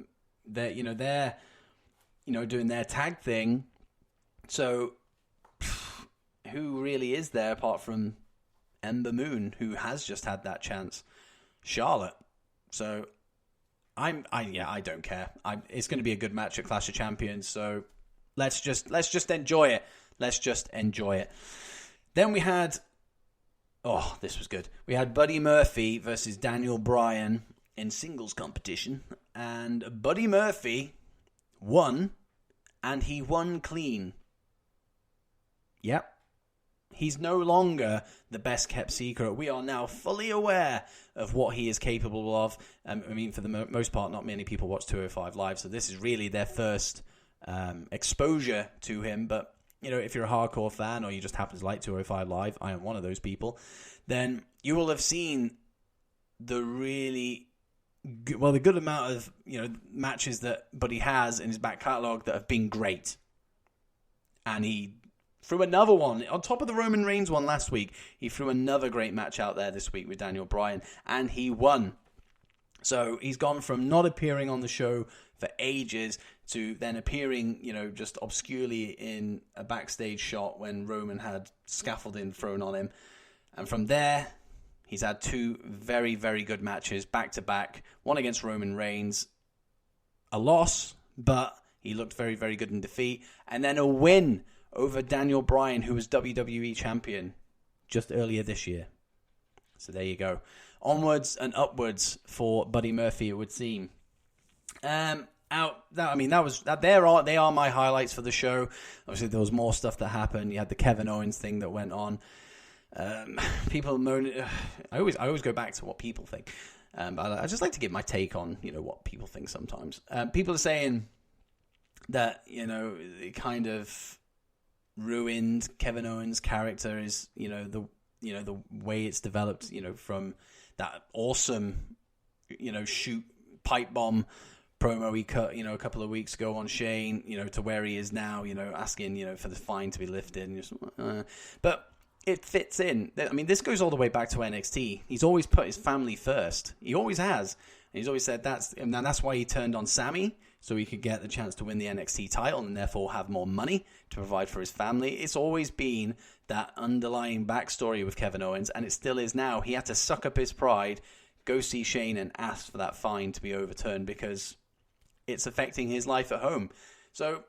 doing their tag thing. So who really is there apart from Ember Moon, who has just had that chance? Charlotte. So I don't care. It's going to be a good match at Clash of Champions. So let's just enjoy it. Let's just enjoy it. Then we had, this was good. We had Buddy Murphy versus Daniel Bryan in singles competition, and Buddy Murphy won, and he won clean. Yep. He's no longer the best kept secret. We are now fully aware of what he is capable of. I mean, for the most part, not many people watch 205 Live, so this is really their first exposure to him. But, if you're a hardcore fan or you just happen to like 205 Live, I am one of those people, then you will have seen the really the good amount of matches that Buddy has in his back catalogue that have been great. And he threw another one on top of the Roman Reigns one last week. He threw another great match out there this week with Daniel Bryan, and he won. So he's gone from not appearing on the show for ages to then appearing, just obscurely in a backstage shot when Roman had scaffolding thrown on him. And from there, he's had two very, very good matches back to back. One against Roman Reigns, a loss, but he looked very, very good in defeat. And then a win over Daniel Bryan, who was WWE champion just earlier this year. So there you go. Onwards and upwards for Buddy Murphy, it would seem. They are my highlights for the show. Obviously, there was more stuff that happened. You had the Kevin Owens thing that went on. People moan. I always go back to what people think. But I just like to give my take on what people think sometimes. People are saying that it kind of ruined Kevin Owens' character is the way it's developed from that awesome shoot pipe bomb promo he cut a couple of weeks ago on Shane to where he is now asking for the fine to be lifted and but it fits in. I mean, this goes all the way back to NXT. He's always put his family first. He always has. And he's always said that's why he turned on Sammy, so he could get the chance to win the NXT title and therefore have more money to provide for his family. It's always been that underlying backstory with Kevin Owens, and it still is now. He had to suck up his pride, go see Shane and ask for that fine to be overturned because it's affecting his life at home. So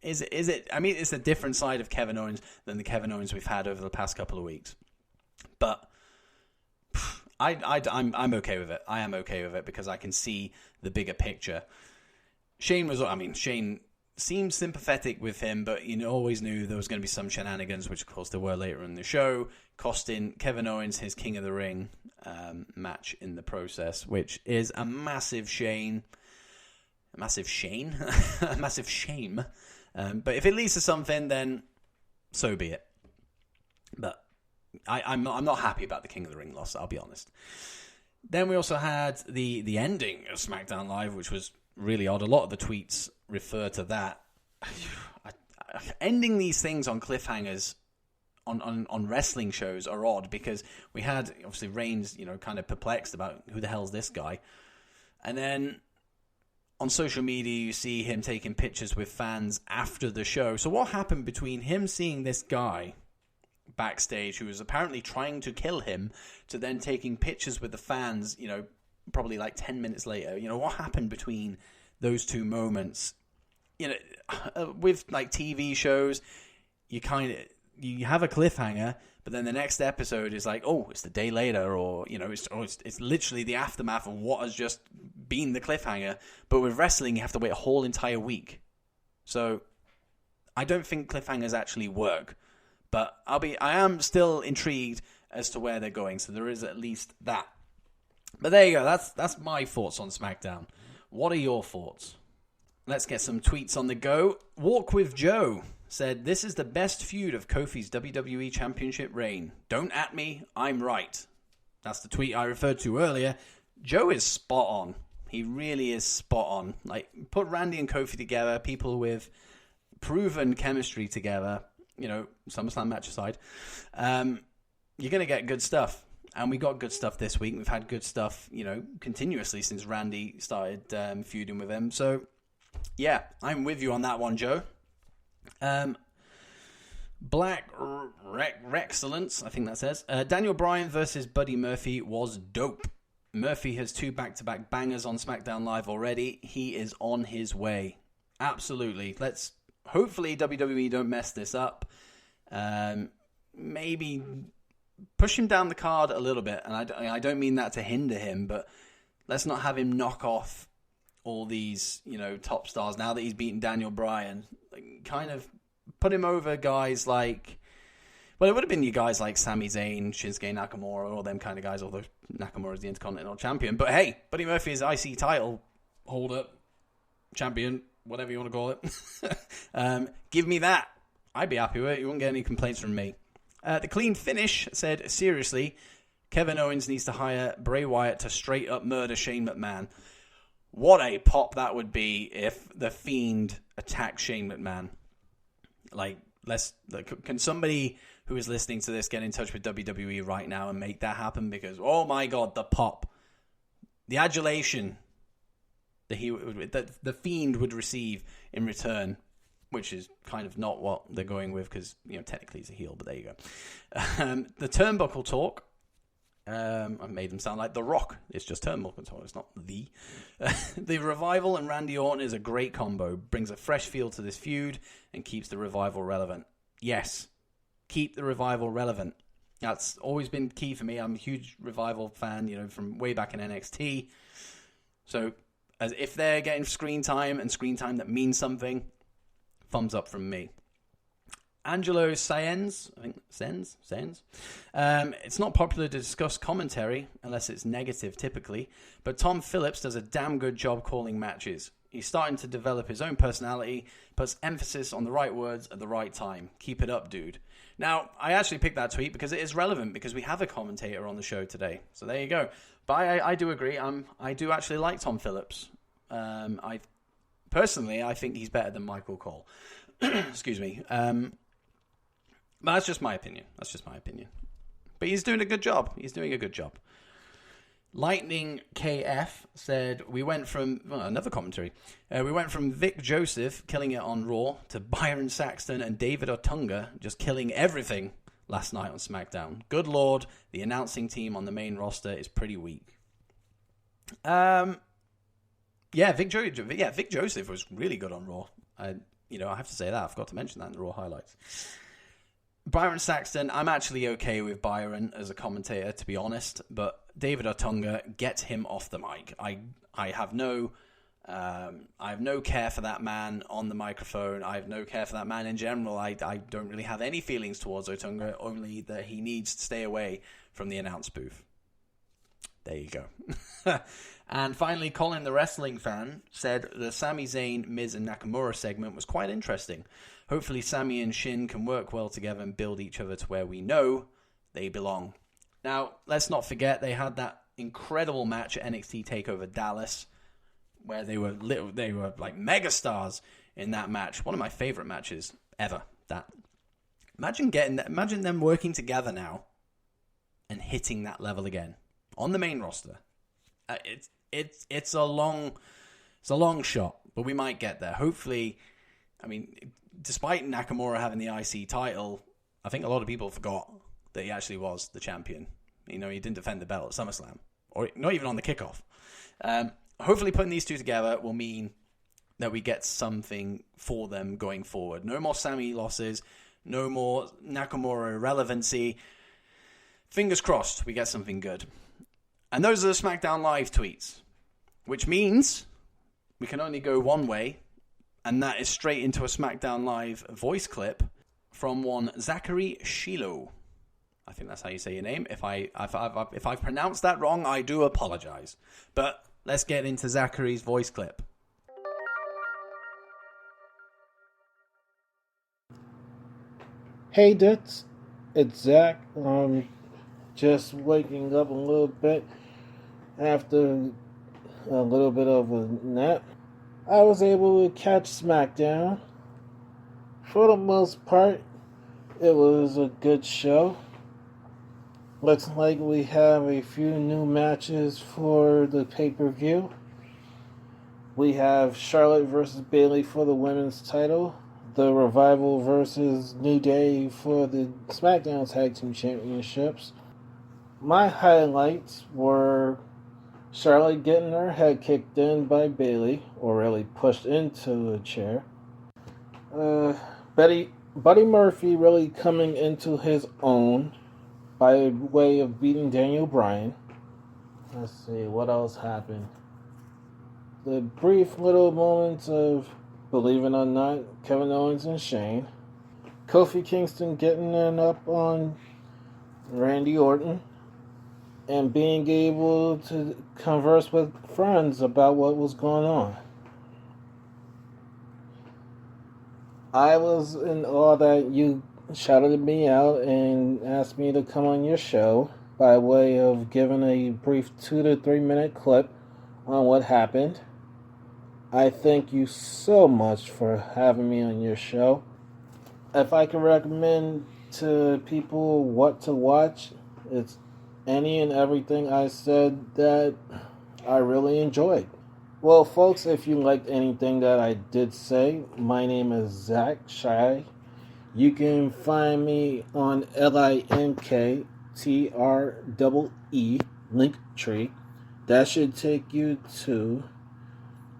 is it? I mean, it's a different side of Kevin Owens than the Kevin Owens we've had over the past couple of weeks. But I'm okay with it. I am okay with it because I can see the bigger picture. Shane seemed sympathetic with him, but you always knew there was going to be some shenanigans, which of course there were later in the show, costing Kevin Owens his King of the Ring match in the process, which is a massive shame. A massive shame. A massive shame. But if it leads to something, then so be it. But I'm not happy about the King of the Ring loss, I'll be honest. Then we also had the ending of SmackDown Live, which was really odd. A lot of the tweets refer to that. Ending these things on cliffhangers on wrestling shows are odd, because we had, obviously, Reigns, kind of perplexed about who the hell's this guy. And then on social media, you see him taking pictures with fans after the show. So what happened between him seeing this guy backstage who was apparently trying to kill him to then taking pictures with the fans, probably like 10 minutes later? What happened between those two moments? With like TV shows, you have a cliffhanger, but then the next episode is like, oh, it's the day later, or it's literally the aftermath of what has just been the cliffhanger. But with wrestling, you have to wait a whole entire week. So I don't think cliffhangers actually work, but I am still intrigued as to where they're going. So there is at least that. But there you go. That's my thoughts on SmackDown. What are your thoughts? Let's get some tweets on the go. Walk with Joe said, "This is the best feud of Kofi's WWE Championship reign. Don't at me, I'm right." That's the tweet I referred to earlier. Joe is spot on. He really is spot on. Like, put Randy and Kofi together, people with proven chemistry together, SummerSlam match aside, you're going to get good stuff. And we got good stuff this week. We've had good stuff, continuously since Randy started feuding with him. So, yeah, I'm with you on that one, Joe. Black Rexcellence, I think that says. Daniel Bryan versus Buddy Murphy was dope. Murphy has 2 back-to-back bangers on SmackDown Live already. He is on his way. Absolutely. Hopefully WWE don't mess this up. Maybe push him down the card a little bit. And I don't mean that to hinder him, but let's not have him knock off all these, top stars now that he's beaten Daniel Bryan. Kind of put him over guys like, well, it would have been you guys like Sami Zayn, Shinsuke Nakamura, all them kind of guys, although Nakamura is the Intercontinental Champion. But hey, Buddy Murphy is IC title holder, champion, whatever you want to call it. Give me that. I'd be happy with it. You won't get any complaints from me. The Clean Finish said, seriously, Kevin Owens needs to hire Bray Wyatt to straight up murder Shane McMahon. What a pop that would be if The Fiend attacked Shane McMahon. Can somebody who is listening to this get in touch with WWE right now and make that happen? Because, oh my God, the pop, the adulation that the Fiend would receive in return, which is kind of not what they're going with, because technically he's a heel, but there you go. The Turnbuckle Talk. I've made them sound like The Rock. It's just Turnbuckle Talk. It's not the. The Revival and Randy Orton is a great combo. Brings a fresh feel to this feud and keeps the Revival relevant. Yes, keep the Revival relevant. That's always been key for me. I'm a huge Revival fan, from way back in NXT. So, if they're getting screen time and screen time that means something, thumbs up from me. Angelo Saenz, I think Saenz. It's not popular to discuss commentary unless it's negative typically, but Tom Phillips does a damn good job calling matches. He's starting to develop his own personality, puts emphasis on the right words at the right time. Keep it up, dude. Now, I actually picked that tweet because it is relevant, because we have a commentator on the show today. So there you go. But I do agree. I do actually like Tom Phillips. I think he's better than Michael Cole. Excuse me. But that's just my opinion. But he's doing a good job. Lightning KF said, we went from, another commentary, we went from Vic Joseph killing it on Raw to Byron Saxton and David Otunga just killing everything last night on SmackDown. Good Lord, the announcing team on the main roster is pretty weak. Vic Joseph was really good on Raw. I have to say that. I forgot to mention that in the Raw highlights. Byron Saxton, I'm actually okay with Byron as a commentator, to be honest, but David Otunga, get him off the mic. I have no I have no care for that man on the microphone. I have no care for that man in general. I don't really have any feelings towards Otunga, only that he needs to stay away from the announce booth. There you go. And finally, Colin the Wrestling Fan said the Sami Zayn, Miz and Nakamura segment was quite interesting. Hopefully Sami and Shin can work well together and build each other to where we know they belong. Now, let's not forget they had that incredible match at NXT TakeOver Dallas, where they were like megastars in that match. One of my favorite matches ever. That imagine them working together now and hitting that level again on the main roster. It's a long shot, but we might get there. Hopefully, I mean, despite Nakamura having the IC title, I think a lot of people forgot that he actually was the champion. You know, he didn't defend the belt at SummerSlam, or not even on the kickoff. Hopefully putting these two together will mean that we get something for them going forward. No more Sami losses, no more Nakamura irrelevancy. Fingers crossed we get something good. And those are the SmackDown Live tweets, which means we can only go one way, and that is straight into a SmackDown Live voice clip from one Zachary Shiloh. I think that's how you say your name. If I've pronounced that wrong, I do apologize. But let's get into Zachary's voice clip. Hey Dits, it's Zach. Just waking up a little bit after a little bit of a nap. I was able to catch SmackDown. For the most part, it was a good show. Looks like we have a few new matches for the pay-per-view. We have Charlotte versus Bayley for the women's title. The Revival versus New Day for the SmackDown Tag Team Championships. My highlights were Charlotte getting her head kicked in by Bayley, or really pushed into a chair. Buddy Murphy really coming into his own by way of beating Daniel Bryan. Let's see, what else happened? The brief little moments of, believe it or not, Kevin Owens and Shane. Kofi Kingston getting in up on Randy Orton. And being able to converse with friends about what was going on. I was in awe that you shouted me out and asked me to come on your show by way of giving a brief 2 to 3 minute clip on what happened. I thank you so much for having me on your show. If I could recommend to people what to watch, it's any and everything I said that I really enjoyed. Well, folks, if you liked anything that I did say, my name is Zach Shy. You can find me on LINKTREE Linktree. That should take you to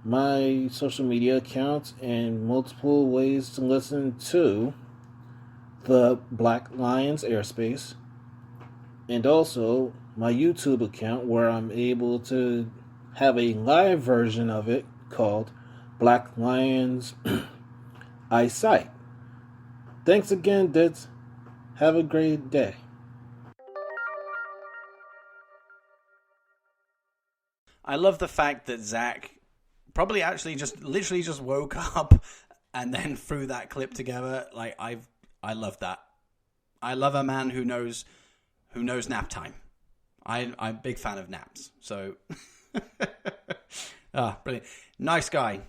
my social media accounts and multiple ways to listen to the Black Lions Airspace. And also my YouTube account where I'm able to have a live version of it called Black Lions Eyesight. Thanks again, Dits. Have a great day. I love the fact that Zach probably actually literally just woke up and then threw that clip together. Like I love that. I love a man who knows nap time. I'm a big fan of naps. So, brilliant. Nice guy,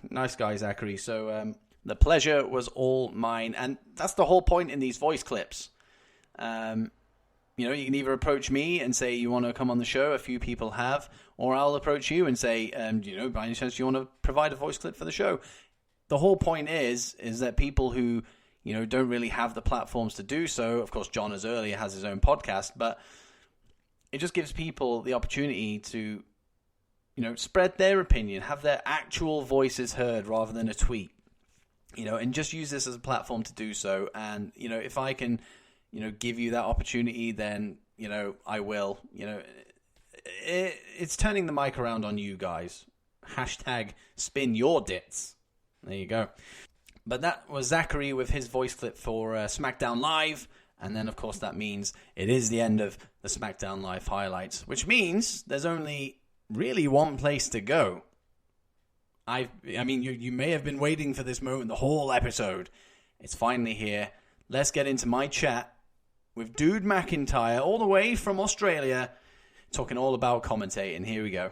Zachary. So the pleasure was all mine. And that's the whole point in these voice clips. You can either approach me and say you want to come on the show. A few people have. Or I'll approach you and say, by any chance you want to provide a voice clip for the show. The whole point is that people who don't really have the platforms to do so. Of course, John, as earlier, has his own podcast, but it just gives people the opportunity to, spread their opinion, have their actual voices heard rather than a tweet, and just use this as a platform to do so. And, if I can, give you that opportunity, then, I will, it's turning the mic around on you guys. hashtag spin your dits. There you go. But that was Zachary with his voice clip for SmackDown Live. And then, of course, that means it is the end of the SmackDown Live highlights, which means there's only really one place to go. I mean, you may have been waiting for this moment the whole episode. It's finally here. Let's get into my chat with Dude McIntyre, all the way from Australia, talking all about commentating. Here we go.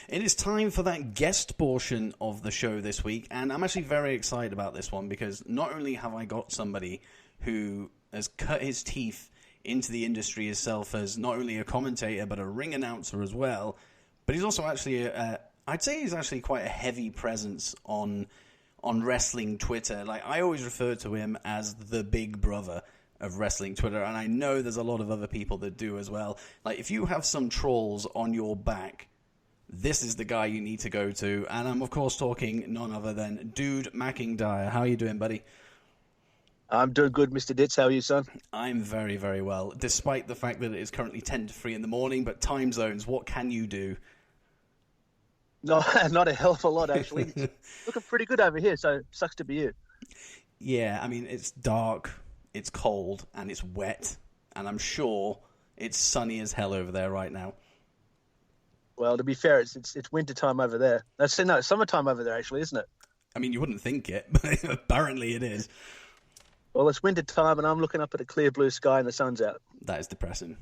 It is time for that guest portion of the show this week, and I'm actually very excited about this one because not only have I got somebody who has cut his teeth into the industry himself as not only a commentator but a ring announcer as well, but he's also actually, I'd say he's actually quite a heavy presence on wrestling Twitter. Like, I always refer to him as the big brother of wrestling Twitter, and I know there's a lot of other people that do as well. Like, if you have some trolls on your back, this is the guy you need to go to. And I'm, of course, talking none other than Dude McIntyre. How are you doing, buddy? I'm doing good, Mr. Dits. How are you, son? I'm very, very well, despite the fact that it is currently 10 to 3 in the morning. But time zones, what can you do? No, not a hell of a lot, actually. It's looking pretty good over here, so sucks to be you. Yeah, I mean, it's dark, it's cold, and it's wet. And I'm sure it's sunny as hell over there right now. Well, to be fair, it's winter time over there. No, it's summertime over there, actually, isn't it? I mean, you wouldn't think it, but apparently it is. Well, it's winter time, and I'm looking up at a clear blue sky, and the sun's out. That is depressing.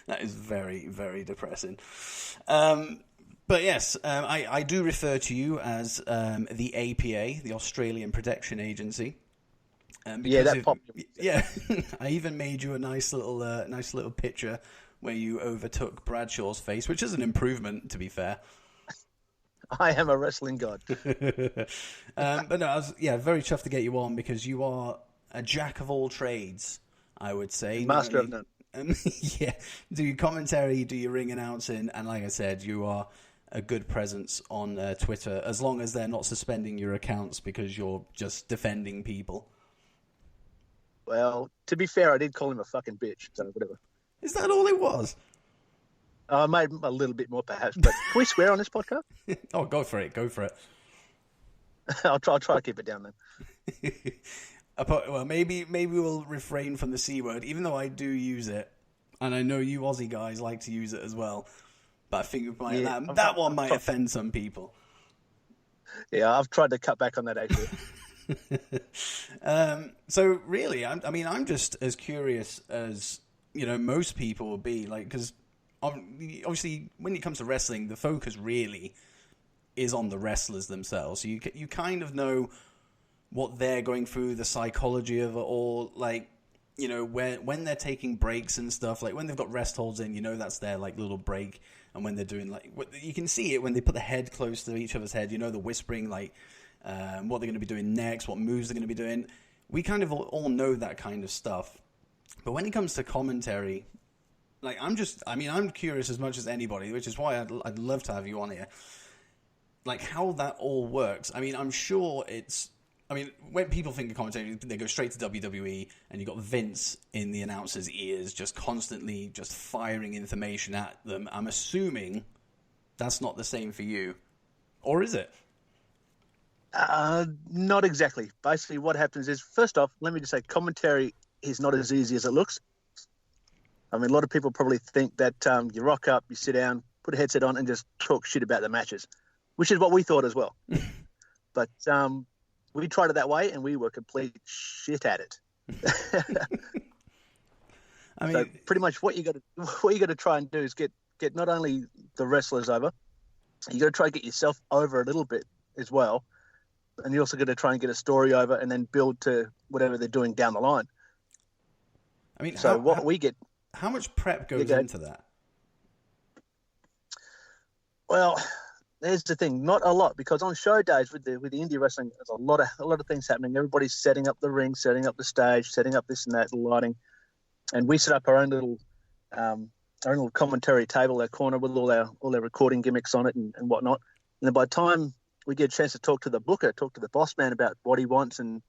That is very, very depressing. But yes, I do refer to you as the APA, the Australian Protection Agency. Yeah, that popped. Yeah, I even made you a nice little picture where you overtook Bradshaw's face, which is an improvement, to be fair. I am a wrestling god. But no, I was very chuffed to get you on because you are a jack of all trades, I would say. Master of none. Yeah, do your commentary, do your ring announcing, and like I said, you are a good presence on Twitter, as long as they're not suspending your accounts because you're just defending people. Well, to be fair, I did call him a fucking bitch, so whatever. Is that all it was? I made a little bit more, perhaps, but can we swear on this podcast? Oh, go for it. I'll try to keep it down then. Well, maybe we'll refrain from the C word, even though I do use it, and I know you Aussie guys like to use it as well. But I think that one might offend some people. Yeah, I've tried to cut back on that, actually. So really, I'm just as curious as most people will be, like, because obviously when it comes to wrestling, the focus really is on the wrestlers themselves. So you kind of know what they're going through, the psychology of it all, like, when they're taking breaks and stuff, like when they've got rest holds in, that's their like little break, and when they're doing like, you can see it when they put the head close to each other's head, the whispering, like what they're going to be doing next, what moves they're going to be doing. We kind of all know that kind of stuff. But when it comes to commentary, like I'm curious as much as anybody, which is why I'd love to have you on here. Like how that all works. I mean, I'm sure when people think of commentary, they go straight to WWE, and you've got Vince in the announcer's ears, just constantly just firing information at them. I'm assuming that's not the same for you, or is it? Not exactly. Basically, what happens is, first off, let me just say, commentary is not as easy as it looks. I mean, a lot of people probably think that you rock up, you sit down, put a headset on, and just talk shit about the matches, which is what we thought as well. But we tried it that way, and we were complete shit at it. I mean, so pretty much what you got to try and do is get not only the wrestlers over, you got to try and get yourself over a little bit as well, and you also got to try and get a story over, and then build to whatever they're doing down the line. I mean, so we get. How much prep goes into that? Well, there's the thing, not a lot, because on show days with the indie wrestling, there's a lot of things happening. Everybody's setting up the ring, setting up the stage, setting up this and that, the lighting, and we set up our own little commentary table, our corner with all our recording gimmicks on it and whatnot. And then by the time we get a chance to talk to the booker, talk to the boss man about what he wants and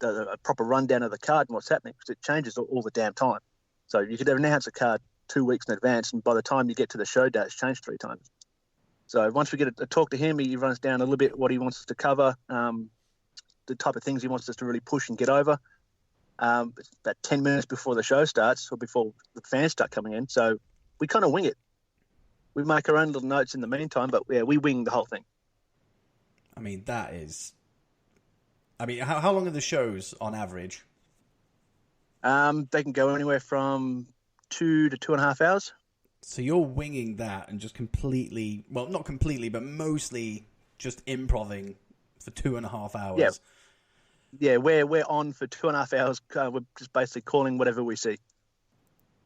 a proper rundown of the card and what's happening, because it changes all the damn time. So you could announce a card 2 weeks in advance, and by the time you get to the show day, it's changed 3 times. So once we get a talk to him, he runs down a little bit what he wants us to cover, the type of things he wants us to really push and get over. It's about 10 minutes before the show starts, or before the fans start coming in. So we kind of wing it. We make our own little notes in the meantime, but yeah, we wing the whole thing. I mean, that is... I mean, how long are the shows on average? They can go anywhere from 2 to 2.5 hours. So you're winging that and just completely... Well, not completely, but mostly just improvising for 2.5 hours. Yeah, we're on for 2.5 hours. We're just basically calling whatever we see,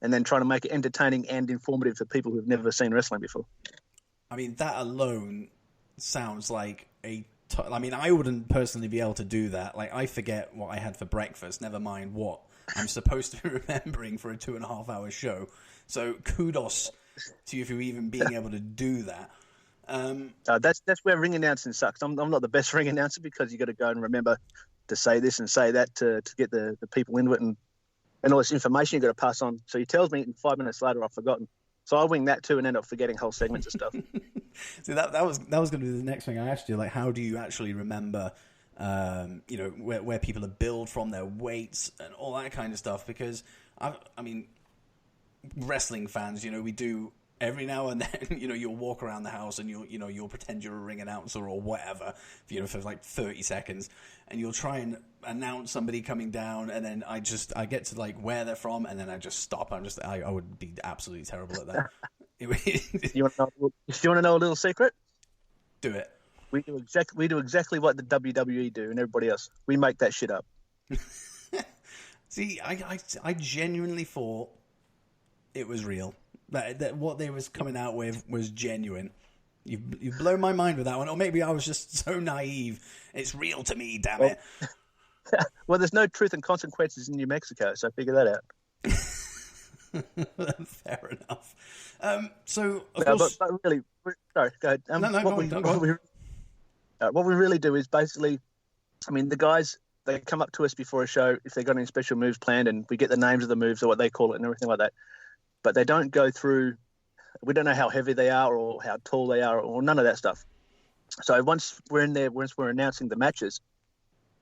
and then trying to make it entertaining and informative for people who've never seen wrestling before. I mean, that alone sounds like I mean, I wouldn't personally be able to do that. Like, I forget what I had for breakfast, never mind what I'm supposed to be remembering for a 2.5 hour show. So kudos to you for even being able to do that. That's where ring announcing sucks. I'm not the best ring announcer, because you got to go and remember to say this and say that to get the people into it, and all this information you got to pass on. So he tells me, and 5 minutes later I've forgotten. So I wing that too, and end up forgetting whole segments of stuff. See, that was going to be the next thing I asked you. Like, how do you actually remember, where people are billed from, their weights and all that kind of stuff? Because I mean, wrestling fans, we do every now and then. You'll walk around the house and you'll pretend you're a ring announcer or whatever, for like 30 seconds, and you'll try and announce somebody coming down, and then I get to like where they're from, and then I just stop. I would be absolutely terrible at that. You want to know a little secret? Do it. We do exactly what the WWE do and everybody else. We make that shit up. See, I genuinely thought it was real. That what they was coming out with was genuine. You've blown my mind with that one. Or maybe I was just so naive. It's real to me, damn it. Well, there's no truth and consequences in New Mexico, so figure that out. Fair enough. So, of course... But really, sorry, go ahead. What we really do is basically, I mean, the guys, they come up to us before a show if they've got any special moves planned, and we get the names of the moves or what they call it and everything like that. But they don't go through, we don't know how heavy they are or how tall they are or none of that stuff. So once we're in there, once we're announcing the matches,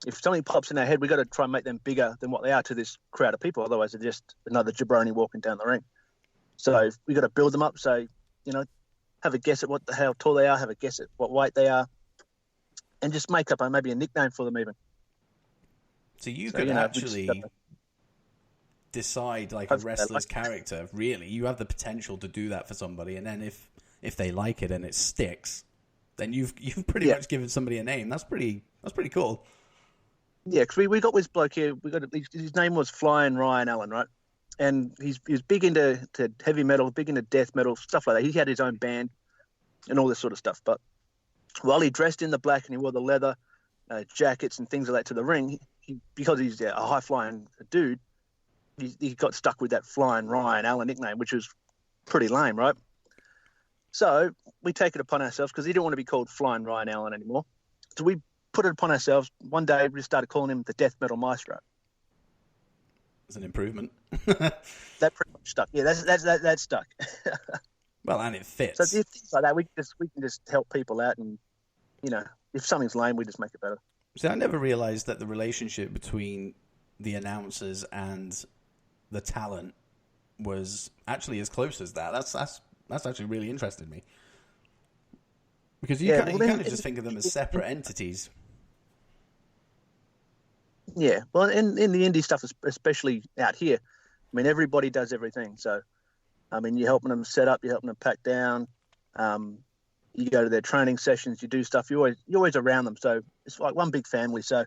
if something pops in our head, we got to try and make them bigger than what they are to this crowd of people. Otherwise, they're just another jabroni walking down the ring. So we got to build them up. So, have a guess at how tall they are, have a guess at what weight they are, and just make up maybe a nickname for them even. So you could actually decide like a wrestler's character. Really, you have the potential to do that for somebody, and then if they like it and it sticks, then you've pretty much given somebody a name. That's pretty cool. Yeah, because we got this bloke here. His name was Flying Ryan Allen, right? And he's big into heavy metal, big into death metal, stuff like that. He had his own band and all this sort of stuff. But while he dressed in the black and he wore the leather jackets and things like that to the ring, because he's a high flying dude, he got stuck with that Flying Ryan Allen nickname, which was pretty lame, right? So we take it upon ourselves, because he didn't want to be called Flying Ryan Allen anymore. So we put it upon ourselves. One day we just started calling him the Death Metal Maestro. It's an improvement. That pretty much stuck. Yeah, that stuck. Well, and it fits. So things like that, we can just help people out, and if something's lame, we just make it better. See, I never realized that the relationship between the announcers and the talent was actually as close as that. That's actually really interested me, because you kind of just think of them as separate entities. Yeah, well, in the indie stuff, especially out here, I mean, everybody does everything. So, I mean, you're helping them set up, you're helping them pack down. You go to their training sessions, you do stuff. You're always around them. So it's like one big family. So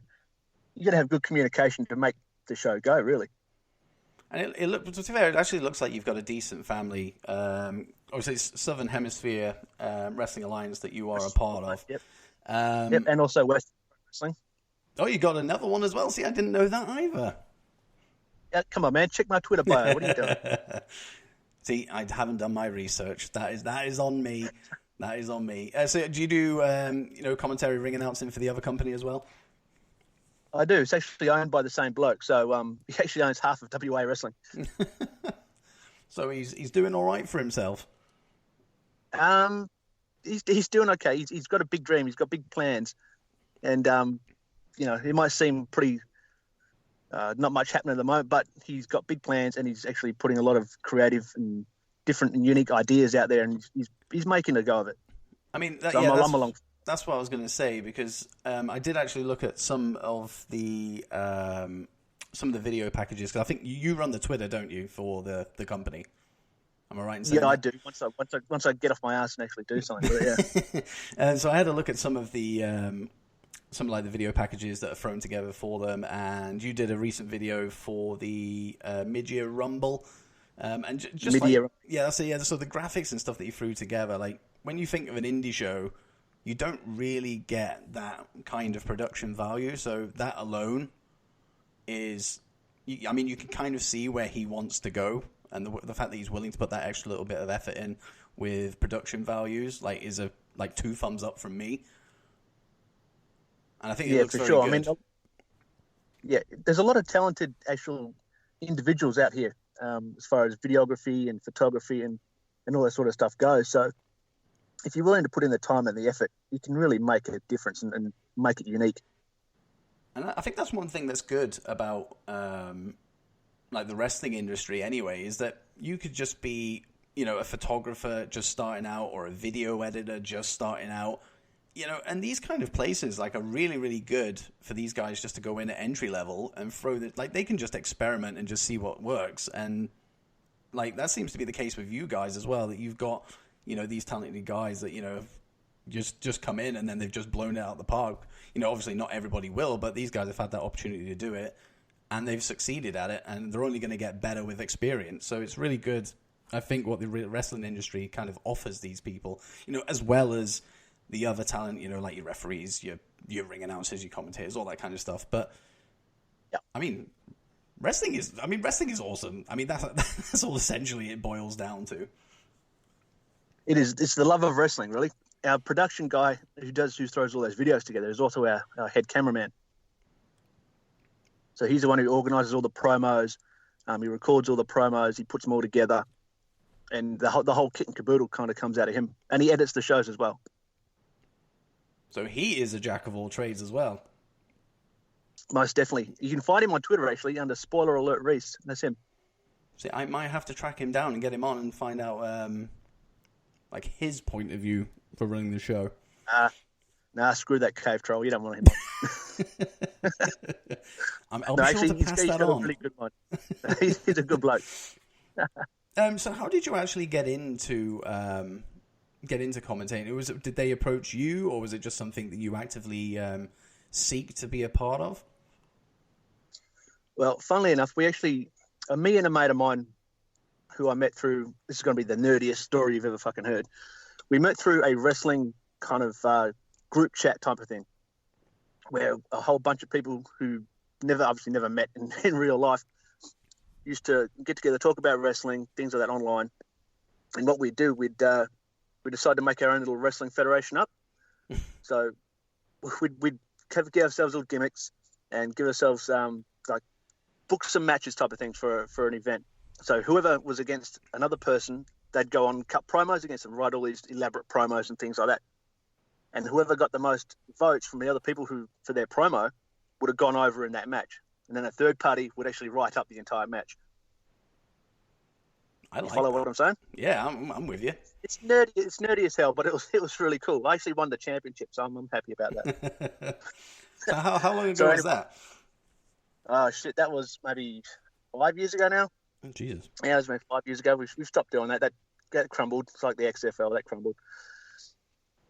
you got to have good communication to make the show go, really. And to be fair, it actually looks like you've got a decent family. Obviously, it's Southern Hemisphere Wrestling Alliance that you are a part of. Yep. And also West Wrestling. Oh, you got another one as well? See, I didn't know that either. Yeah, come on, man. Check my Twitter bio. What are you doing? See, I haven't done my research. That is on me. That is on me. So do you do commentary, ring announcing for the other company as well? I do. It's actually owned by the same bloke. So he actually owns half of WA Wrestling. So he's doing all right for himself. He's doing okay. He's got a big dream. He's got big plans, and he might seem pretty not much happening at the moment, but he's got big plans, and he's actually putting a lot of creative and different and unique ideas out there, and he's making a go of it. I mean, I'm along. That's what I was going to say, because I did actually look at some of the video packages. Cause I think you run the Twitter, don't you, for the company? Am I right in saying that? I do. Once I get off my ass and actually do something with it, yeah. And so I had a look at some of the the video packages that are thrown together for them, and you did a recent video for the mid-year Rumble, and just mid-year. So the graphics and stuff that you threw together, like when you think of an indie show, you don't really get that kind of production value. So that alone is, I mean, you can kind of see where he wants to go, and the fact that he's willing to put that extra little bit of effort in with production values, like, is a 2 thumbs up from me. And I think it looks very good. I mean, there's a lot of talented actual individuals out here as far as videography and photography and all that sort of stuff goes. So if you're willing to put in the time and the effort, you can really make a difference and make it unique. And I think that's one thing that's good about the wrestling industry anyway, is that you could just be, a photographer just starting out, or a video editor just starting out, and these kind of places are really, really good for these guys just to go in at entry level and they can just experiment and just see what works. And that seems to be the case with you guys as well, that you've got, these talented guys that, just come in and then they've just blown it out of the park. Obviously not everybody will, but these guys have had that opportunity to do it, and they've succeeded at it, and they're only going to get better with experience. So it's really good, I think, what the wrestling industry kind of offers these people, as well as the other talent, like your referees, your ring announcers, your commentators, all that kind of stuff. But yeah, I mean, wrestling is awesome. I mean, that's all essentially it boils down to. It is. It's the love of wrestling, really. Our production guy who throws all those videos together is also our head cameraman. So he's the one who organises all the promos. He records all the promos. He puts them all together, and the whole kit and caboodle kind of comes out of him. And he edits the shows as well. So he is a jack of all trades as well. Most definitely. You can find him on Twitter, actually, under Spoiler Alert Reese. That's him. See, I might have to track him down and get him on and find out his point of view for running the show. Nah, screw that cave troll. You don't want him on. I'll be sure to pass that on. A really good one. He's a good bloke. So how did you actually get into commentating? Did they approach you, or was it just something that you actively seek to be a part of? Well, funnily enough, we actually, me and a mate of mine who I met through, this is going to be the nerdiest story you've ever fucking heard. We met through a wrestling kind of group chat type of thing, where a whole bunch of people who obviously never met in real life used to get together, talk about wrestling, things like that online. And what we'd do, we decided to make our own little wrestling federation up. So we'd give ourselves little gimmicks and give ourselves book some matches type of things for an event. So whoever was against another person, they'd go on and cut promos against them, write all these elaborate promos and things like that. And whoever got the most votes from the other people for their promo would have gone over in that match. And then a third party would actually write up the entire match. Follow what I'm saying? Yeah, I'm with you. It's nerdy as hell, but it was really cool. I actually won the championship, so I'm happy about that. So how long ago was that? Oh shit, that was maybe 5 years ago now. Oh Jesus. Yeah, it was maybe 5 years ago. We've stopped doing that. That crumbled. It's like the XFL, that crumbled.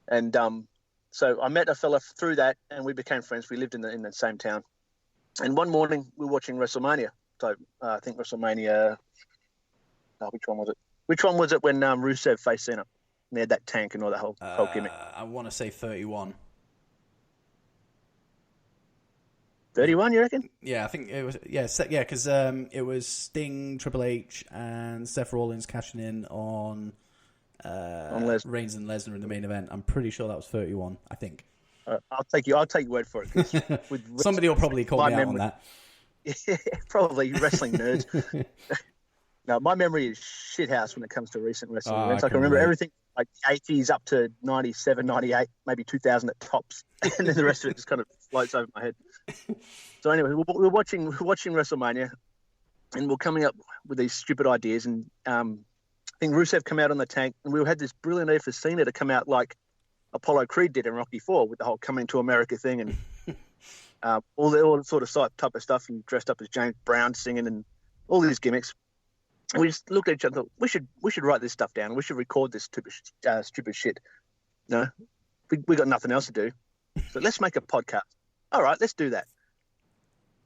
And so I met a fella through that, and we became friends. We lived in the same town. And one morning we were watching WrestleMania. So I think WrestleMania. Which one was it? Which one was it when Rusev faced Cena? And they had that tank and all that whole gimmick. I want to say 31. 31, you reckon? Yeah, I think it was. Yeah, because it was Sting, Triple H, and Seth Rollins cashing in on Reigns and Lesnar in the main event. I'm pretty sure that was 31. I think. I'll take your word for it. 'Cause with Somebody will probably call me out on that. Yeah, probably wrestling nerds. No, my memory is shithouse when it comes to recent wrestling events. I can remember everything like the 80s up to 97, 98, maybe 2000 at tops, and then the rest of it just kind of floats over my head. So anyway, we're watching WrestleMania, and we're coming up with these stupid ideas. And I think Rusev come out on the tank, and we had this brilliant idea for Cena to come out like Apollo Creed did in Rocky IV with the whole coming to America thing, and all the sort of type of stuff, and dressed up as James Brown singing and all these gimmicks. And we just looked at each other and thought, we should write this stuff down. We should record this stupid shit. No, we got nothing else to do. So let's make a podcast. All right, let's do that.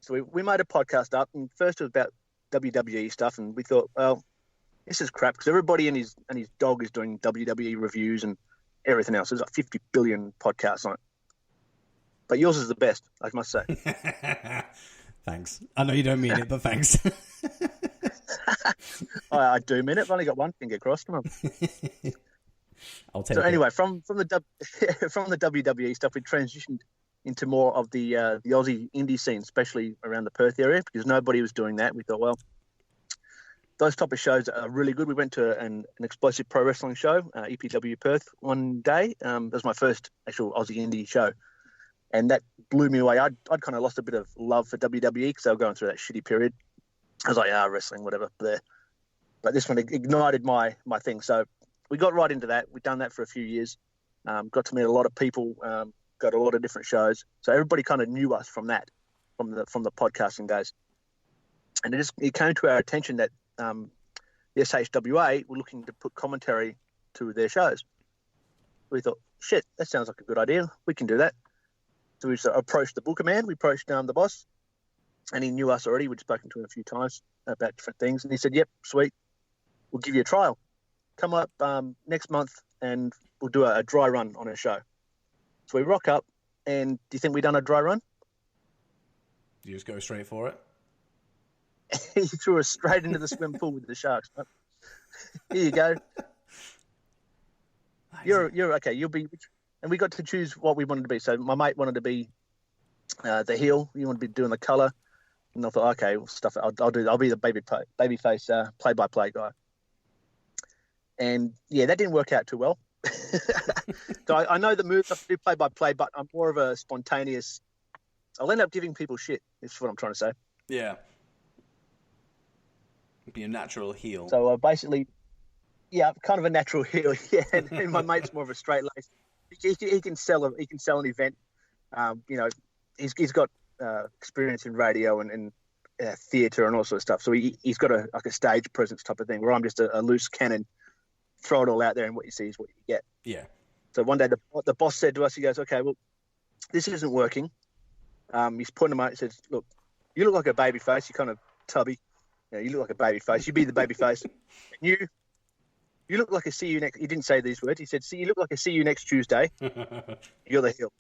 So we made a podcast up, and first it was about WWE stuff, and we thought, well, this is crap because everybody and his dog is doing WWE reviews and everything else. There's like 50 billion podcasts on it. But yours is the best, I must say. Thanks. I know you don't mean it, but thanks. I do mean it. I've only got one finger crossed. Come on. I'll take so it. anyway, from the WWE stuff, we transitioned into more of the Aussie indie scene, especially around the Perth area, because nobody was doing that. We thought, well, those type of shows are really good. We went to an explosive pro wrestling show, EPW Perth, one day. That was my first actual Aussie indie show. And that blew me away. I'd kind of lost a bit of love for WWE because they were going through that shitty period. I was like, wrestling, whatever, there. But this one ignited my thing. So we got right into that. We'd done that for a few years. Got to meet a lot of people, got a lot of different shows. So everybody kind of knew us from that, from the podcasting days. And it came to our attention that the SHWA were looking to put commentary to their shows. We thought, shit, that sounds like a good idea. We can do that. So we approached the booker man. We approached the boss, and he knew us already. We'd spoken to him a few times about different things. And he said, yep, sweet. We'll give you a trial. Come up next month, and we'll do a dry run on a show. So we rock up, and do you think we done a dry run? You just go straight for it? He threw us straight into the swim pool with the sharks. Here you go. You're okay. You'll be... And we got to choose what we wanted to be. So my mate wanted to be the heel. He wanted to be doing the color. And I thought, okay, well, stuff it. I'll be the babyface play-by-play guy. And yeah, that didn't work out too well. So I know the moves. I do play-by-play, but I'm more of a spontaneous. I'll end up giving people shit. Is what I'm trying to say. Yeah. Be a natural heel. So basically, yeah, kind of a natural heel. Yeah, and my mate's more of a straight lace. He can sell an event. He's got experience in radio and theatre and all sorts of stuff. So he's got a stage presence type of thing. Where I'm just a loose cannon, throw it all out there, and what you see is what you get. Yeah. So one day the boss said to us, he goes, "Okay, well, this isn't working." He's pointing him out. He says, "Look, you look like a baby face. You're kind of tubby. You look like a baby face. You be the baby face. And you look like a see you next." He didn't say these words. He said, "See, you look like a see you next Tuesday. You're the heel."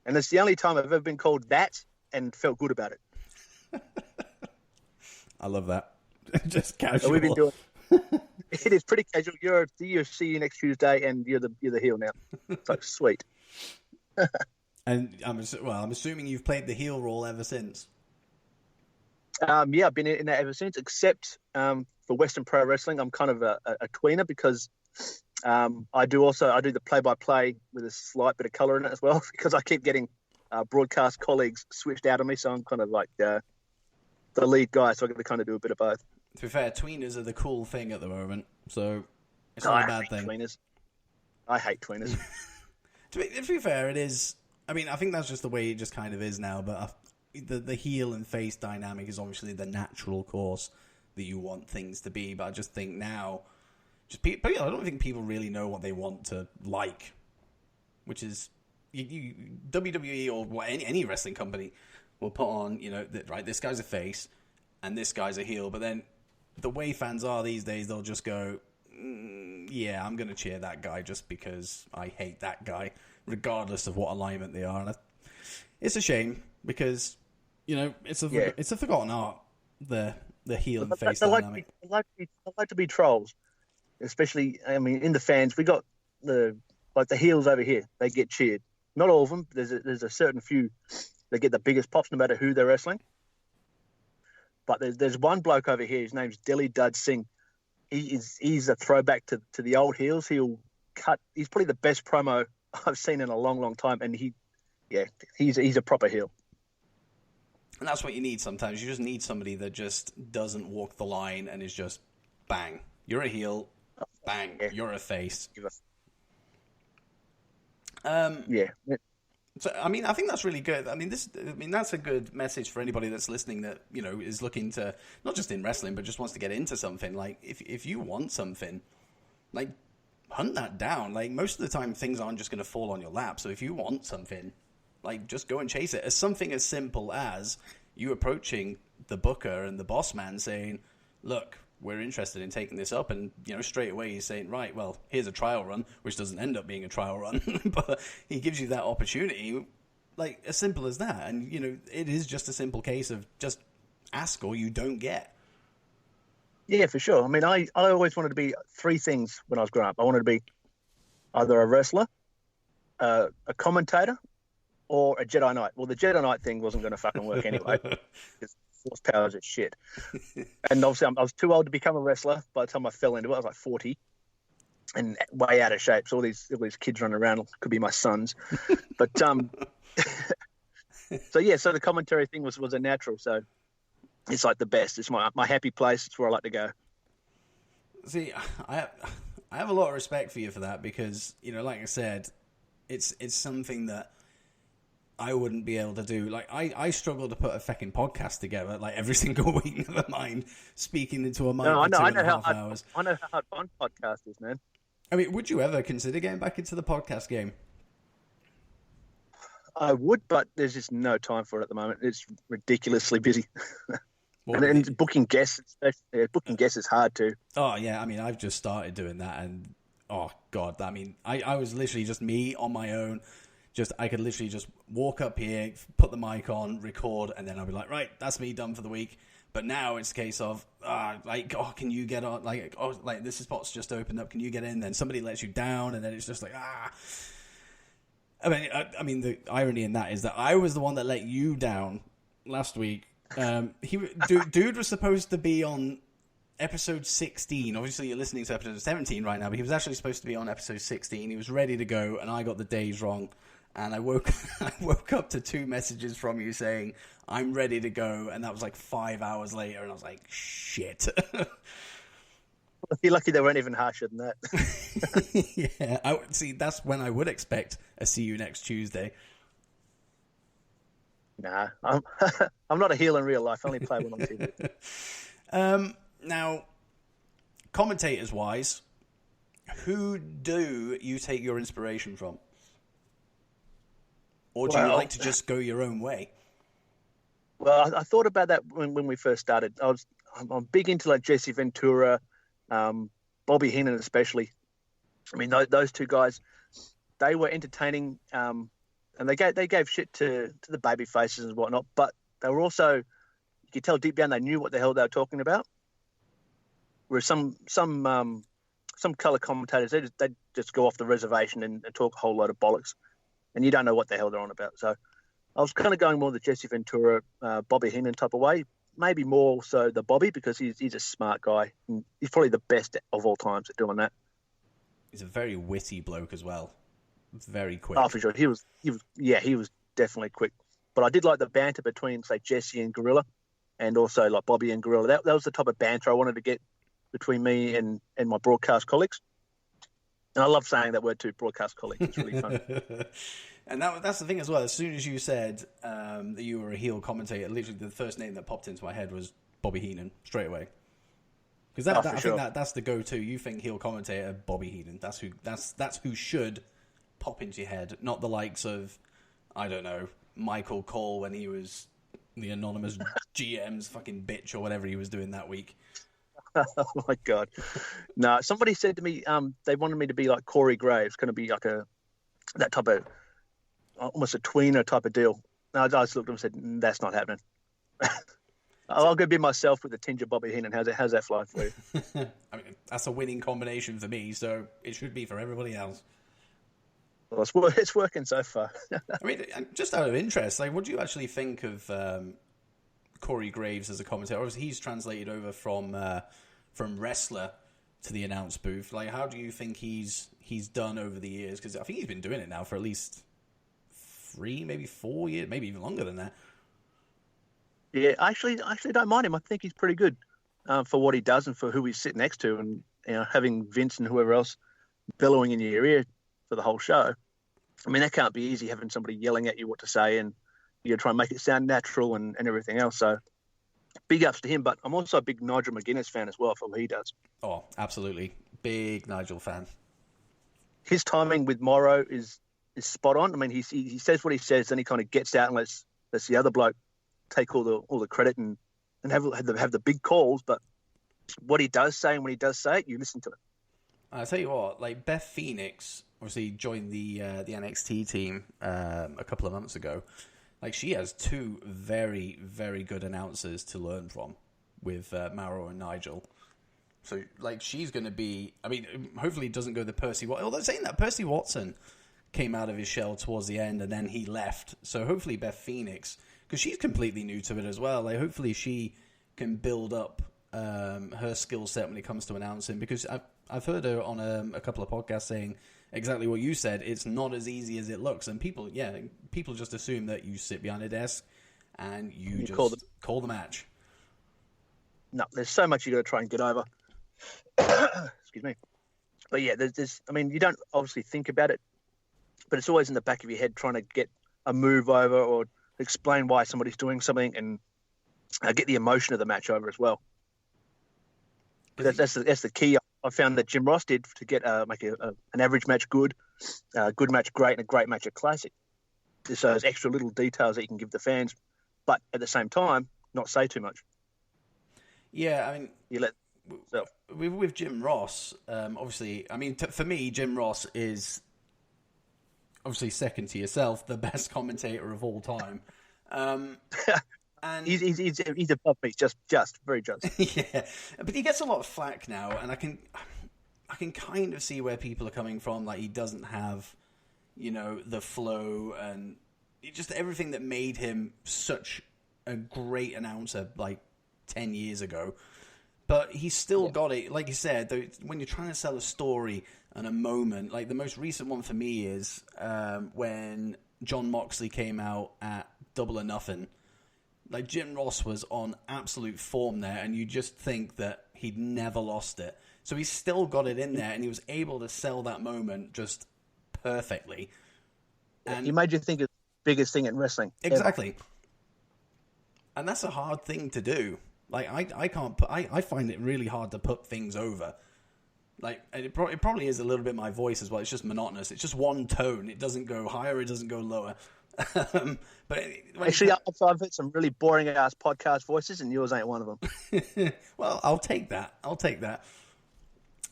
And it's the only time I've ever been called that and felt good about it. I love that. Just casual. So we've been doing. It is pretty casual. You're see you next Tuesday, and you're the heel now. It's like sweet. And I'm assuming you've played the heel role ever since. Yeah, I've been in that ever since. Except for Western Pro Wrestling, I'm kind of a tweener because I do the play-by-play with a slight bit of colour in it as well because I keep getting broadcast colleagues switched out of me, so I'm kind of like the lead guy, so I got to kind of do a bit of both. To be fair, tweeners are the cool thing at the moment, so it's not a bad thing. I hate tweeners. To be fair, it is. I mean, I think that's just the way it just kind of is now, but the heel and face dynamic is obviously the natural course that you want things to be, but I just think now, I don't think people really know what they want to like, which is WWE or any wrestling company will put on, right, this guy's a face and this guy's a heel, but then the way fans are these days, they'll just go, yeah, I'm going to cheer that guy just because I hate that guy, regardless of what alignment they are. And it's a shame because, it's a forgotten art, the heel and face dynamic. I like to be trolls, especially, I mean, in the fans. We got the heels over here. They get cheered. Not all of them. There's a certain few that get the biggest pops no matter who they're wrestling. But there's one bloke over here. His name's Delhi Dud Singh. He's a throwback to the old heels. He's probably the best promo I've seen in a long, long time. And he's a proper heel. And that's what you need sometimes. You just need somebody that just doesn't walk the line and is just bang. You're a heel. Bang. Yeah. You're a face. Yeah. So, I mean, I think that's really good. I mean, that's a good message for anybody that's listening that, you know, is looking to, not just in wrestling, but just wants to get into something. Like, if you want something, like, hunt that down. Like, most of the time, things aren't just going to fall on your lap. So if you want something, like, just go and chase it. As something as simple as you approaching the booker and the boss man saying, look, we're interested in taking this up, and, you know, straight away he's saying, right, well, here's a trial run, which doesn't end up being a trial run, but he gives you that opportunity, like, as simple as that. And, you know, it is just a simple case of just ask or you don't get. Yeah, for sure. I mean, I always wanted to be three things when I was growing up. I wanted to be either a wrestler, a commentator, or a Jedi Knight. Well, the Jedi Knight thing wasn't going to fucking work anyway, because force powers are shit. And obviously, I was too old to become a wrestler by the time I fell into it. I was like 40 and way out of shape. So all these kids running around could be my sons. But so the commentary thing was a natural. So it's like the best. It's my happy place. It's where I like to go. See, I have a lot of respect for you for that, because, you know, like I said, it's something that I wouldn't be able to do. Like, I struggle to put a fucking podcast together, like, every single week, never mind speaking into a mic for 2.5 hours. I know how hard one podcast is, man. I mean, would you ever consider getting back into the podcast game? I would, but there's just no time for it at the moment. It's ridiculously busy. And booking guests is hard too. Oh, yeah. I mean, I've just started doing that, and, oh, God. I mean, I was literally just me on my own. I could literally just walk up here, put the mic on, record, and then I'll be like, right, that's me done for the week. But now it's a case of, can you get on? Like, this spot's just opened up. Can you get in? Then somebody lets you down, and then it's just like, I mean, the irony in that is that I was the one that let you down last week. Dude was supposed to be on episode 16. Obviously, you're listening to episode 17 right now, but he was actually supposed to be on episode 16. He was ready to go, and I got the days wrong. And I woke up to 2 messages from you saying, I'm ready to go. And that was like 5 hours later. And I was like, shit. You're lucky they weren't even harsher than that. Yeah. See, that's when I would expect a see you next Tuesday. Nah, I'm not a heel in real life. I only play when on TV. Now, commentators-wise, who do you take your inspiration from? Or do you like to just go your own way? Well, I thought about that when we first started. I'm big into like Jesse Ventura, Bobby Heenan especially. I mean, those two guys, they were entertaining, and they gave shit to the baby faces and whatnot. But they were also, you could tell deep down they knew what the hell they were talking about. Whereas some color commentators, they just go off the reservation and talk a whole load of bollocks. And you don't know what the hell they're on about. So I was kind of going more the Jesse Ventura, Bobby Heenan type of way. Maybe more so the Bobby, because he's a smart guy. And he's probably the best of all times at doing that. He's a very witty bloke as well. Very quick. Oh, for sure. He was definitely quick. But I did like the banter between, say, Jesse and Gorilla, and also like Bobby and Gorilla. That was the type of banter I wanted to get between me and my broadcast colleagues. And I love saying that word too, broadcast colleagues. It's really fun. And that's the thing as well. As soon as you said that you were a heel commentator, literally the first name that popped into my head was Bobby Heenan straight away. Because I think that's the go-to. You think heel commentator, Bobby Heenan. That's who should pop into your head, not the likes of, I don't know, Michael Cole when he was the anonymous GM's fucking bitch or whatever he was doing that week. Oh my God. No, somebody said to me, they wanted me to be like Corey Graves, going to be like that type of, almost a tweener type of deal. And I just looked at him and said, that's not happening. I'll go be myself with a tinge of Bobby Heenan. How's that fly for you? I mean, that's a winning combination for me, so it should be for everybody else. Well, it's working so far. I mean, just out of interest, like, what do you actually think of Corey Graves as a commentator? Obviously, he's translated over from wrestler to the announce booth. Like, how do you think he's done over the years? Because I think he's been doing it now for at least 3, maybe 4 years, maybe even longer than that. Yeah, I actually don't mind him. I think he's pretty good for what he does and for who he's sitting next to, and having Vince and whoever else bellowing in your ear for the whole show. I mean, that can't be easy, having somebody yelling at you what to say, and you try and make it sound natural and everything else. So big ups to him. But I'm also a big Nigel McGuinness fan as well for what he does. Oh, absolutely. Big Nigel fan. His timing with Morrow is spot on. I mean, he says what he says, then he kind of gets out and lets the other bloke take all the credit and have the big calls. But what he does say, and when he does say it, you listen to it. I'll tell you what, like Beth Phoenix obviously joined the NXT team a couple of months ago. Like, she has 2 very, very good announcers to learn from with Mauro and Nigel. So, like, she's going to be... I mean, hopefully it doesn't go the Percy Watson... Although saying that, Percy Watson came out of his shell towards the end and then he left. So hopefully Beth Phoenix... Because she's completely new to it as well. Like, hopefully she can build up her skill set when it comes to announcing. Because I've heard her on a couple of podcasts saying exactly what you said. It's not as easy as it looks. And people just assume that you sit behind a desk and you just call the match. No, there's so much you got to try and get over. Excuse me. But yeah, there's. I mean, you don't obviously think about it, but it's always in the back of your head trying to get a move over or explain why somebody's doing something and get the emotion of the match over as well. That's the key. I found that Jim Ross did to get make an average match good, good match great, and a great match a classic. There's those extra little details that you can give the fans, but at the same time, not say too much. Yeah, I mean, you let with Jim Ross. Obviously, I mean, for me, Jim Ross is obviously second to yourself, the best commentator of all time. And he's above me, just very just. Yeah, but he gets a lot of flack now, and I can kind of see where people are coming from. Like, he doesn't have, the flow and just everything that made him such a great announcer like 10 years ago. But he's still got it. Like you said, though, when you're trying to sell a story and a moment, like the most recent one for me is when Jon Moxley came out at Double or Nothing. Like, Jim Ross was on absolute form there, and you just think that he'd never lost it. So he's still got it in there, and he was able to sell that moment just perfectly. And he made you think of the biggest thing in wrestling. Exactly. Ever. And that's a hard thing to do. Like, I find it really hard to put things over. Like, it probably is a little bit my voice as well. It's just monotonous. It's just one tone. It doesn't go higher. It doesn't go lower. But actually, I've heard some really boring ass podcast voices, and yours ain't one of them. Well, I'll take that.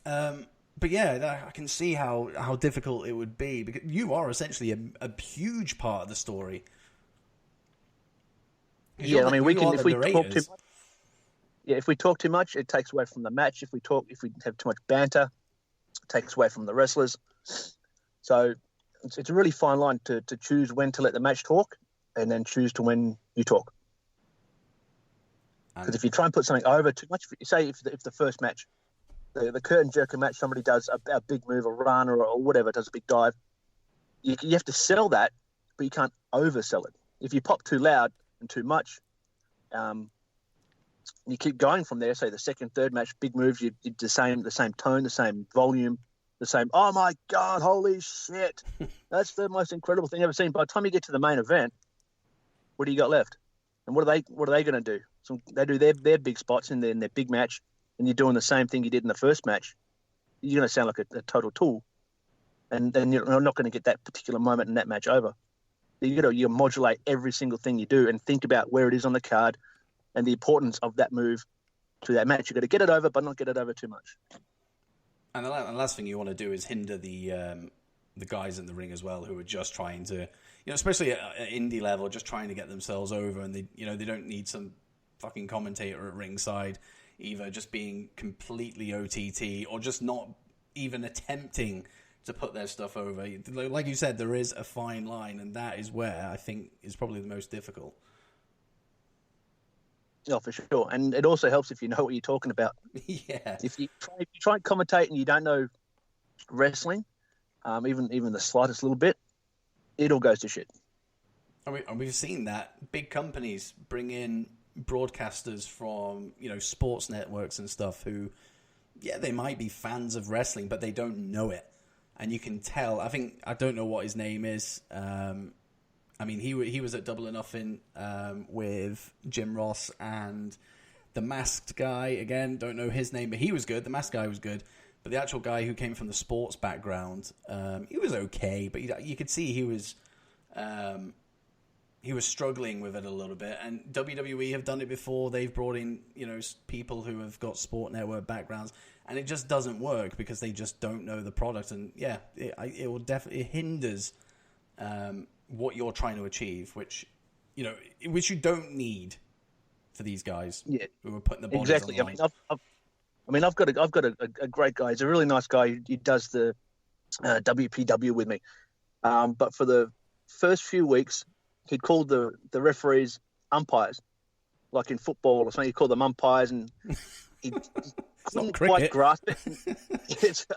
But yeah, I can see how difficult it would be, because you are essentially a huge part of the story. Yeah, I mean, if we talk too much, it takes away from the match. If we have too much banter, it takes away from the wrestlers. So it's a really fine line to choose when to let the match talk, and then choose to when you talk. Because if you try and put something over too much, say if the first match, the curtain jerker match, somebody does a big move, a run or whatever, does a big dive, you have to sell that, but you can't oversell it. If you pop too loud and too much, you keep going from there. Say the second, third match, big moves, you the same tone, the same volume, the same. Oh my God! Holy shit! That's the most incredible thing I've ever seen. By the time you get to the main event, what do you got left? And what are they going to do? So they do their big spots in their big match, and you're doing the same thing you did in the first match. You're going to sound like a total tool, and then you're not going to get that particular moment in that match over. You modulate every single thing you do and think about where it is on the card and the importance of that move to that match. You've got to get it over, but not get it over too much. And the last thing you want to do is hinder the guys in the ring as well, who are just trying to, especially at indie level, just trying to get themselves over, and they don't need some fucking commentator at ringside, either just being completely OTT or just not even attempting to put their stuff over. Like you said, there is a fine line, and that is where I think is probably the most difficult. Yeah, for sure. And it also helps if you know what you're talking about. Yeah. If you try and commentate and you don't know wrestling, even the slightest little bit, it all goes to shit. I mean, we've seen that big companies bring in broadcasters from, sports networks and stuff who, yeah, they might be fans of wrestling, but they don't know it. And you can tell. I don't know what his name is. I mean, he was at Double or Nothing with Jim Ross and the masked guy. Again, don't know his name, but he was good. The masked guy was good. But the actual guy who came from the sports background, he was okay. But you could see he was struggling with it a little bit. And WWE have done it before. They've brought in, people who have got sport network backgrounds. And it just doesn't work because they just don't know the product. And, yeah, it will definitely hinders what you're trying to achieve, which you don't need for these guys who are putting the bodies exactly. on the line. I've got a great guy. He's a really nice guy. He does the WPW with me. But for the first few weeks, he'd call the referees umpires, like in football or something. He'd call them umpires, and he couldn't quite grasp it.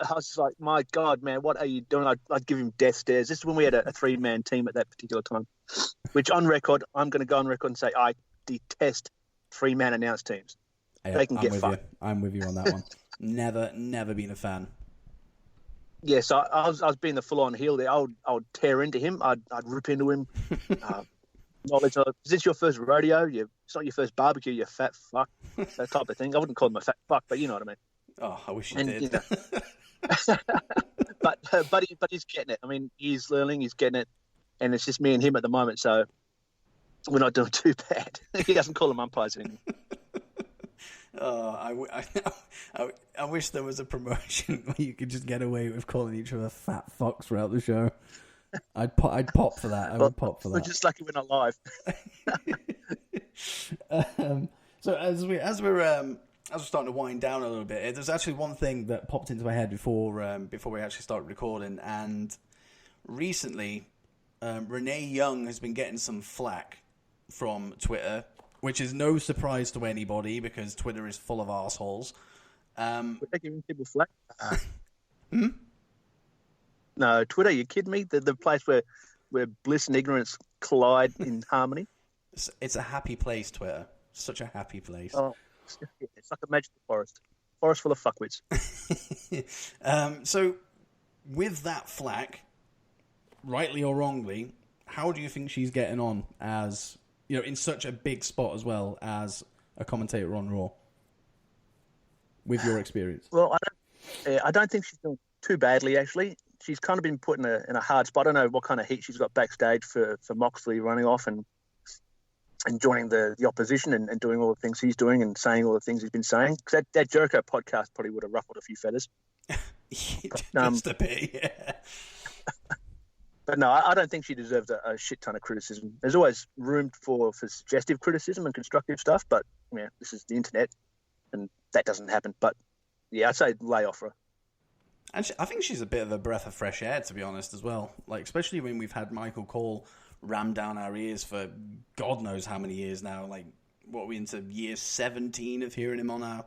I was like, my God, man, what are you doing? I'd give him death stares. This is when we had a 3-man team at that particular time, which on record, I'm going to go on record and say I detest 3-man announced teams. They can get fucked. I'm with you on that one. Never been a fan. Yeah, so I was being the full-on heel there. I would tear into him. I'd rip into him. Knowledge of, is this your first rodeo? It's not your first barbecue, you fat fuck. That type of thing. I wouldn't call him a fat fuck, but you know what I mean. Oh, I wish you did. But he's getting it. I mean, he's learning, he's getting it, and it's just me and him at the moment, so we're not doing too bad. He doesn't call them umpires anymore. Oh, I wish there was a promotion where you could just get away with calling each other fat fucks throughout the show. I'd pop for that. I would pop for that. We're just lucky we're not live. So as we're starting to wind down a little bit, there's actually one thing that popped into my head before we actually started recording, and recently Renee Young has been getting some flack from Twitter, which is no surprise to anybody because Twitter is full of assholes. We're taking people flack. No, Twitter, you kidding me? The place where bliss and ignorance collide in harmony. It's a happy place, Twitter. Such a happy place. Oh, it's like a magical forest. Forest full of fuckwits. So, with that flack, rightly or wrongly, how do you think she's getting on as, in such a big spot as well as a commentator on Raw? With your experience. Well, I don't think she's doing too badly, actually. She's kind of been put in a hard spot. I don't know what kind of heat she's got backstage for Moxley running off and joining the opposition and doing all the things he's doing and saying all the things he's been saying. Because that Jericho podcast probably would have ruffled a few feathers. Just a bit, yeah. But no, I don't think she deserves a shit ton of criticism. There's always room for suggestive criticism and constructive stuff, but yeah, this is the internet, and that doesn't happen. But yeah, I'd say lay off her. And I think she's a bit of a breath of fresh air, to be honest, as well. Like, especially when we've had Michael Cole ram down our ears for God knows how many years now. Like, what are we into year 17 of hearing him on our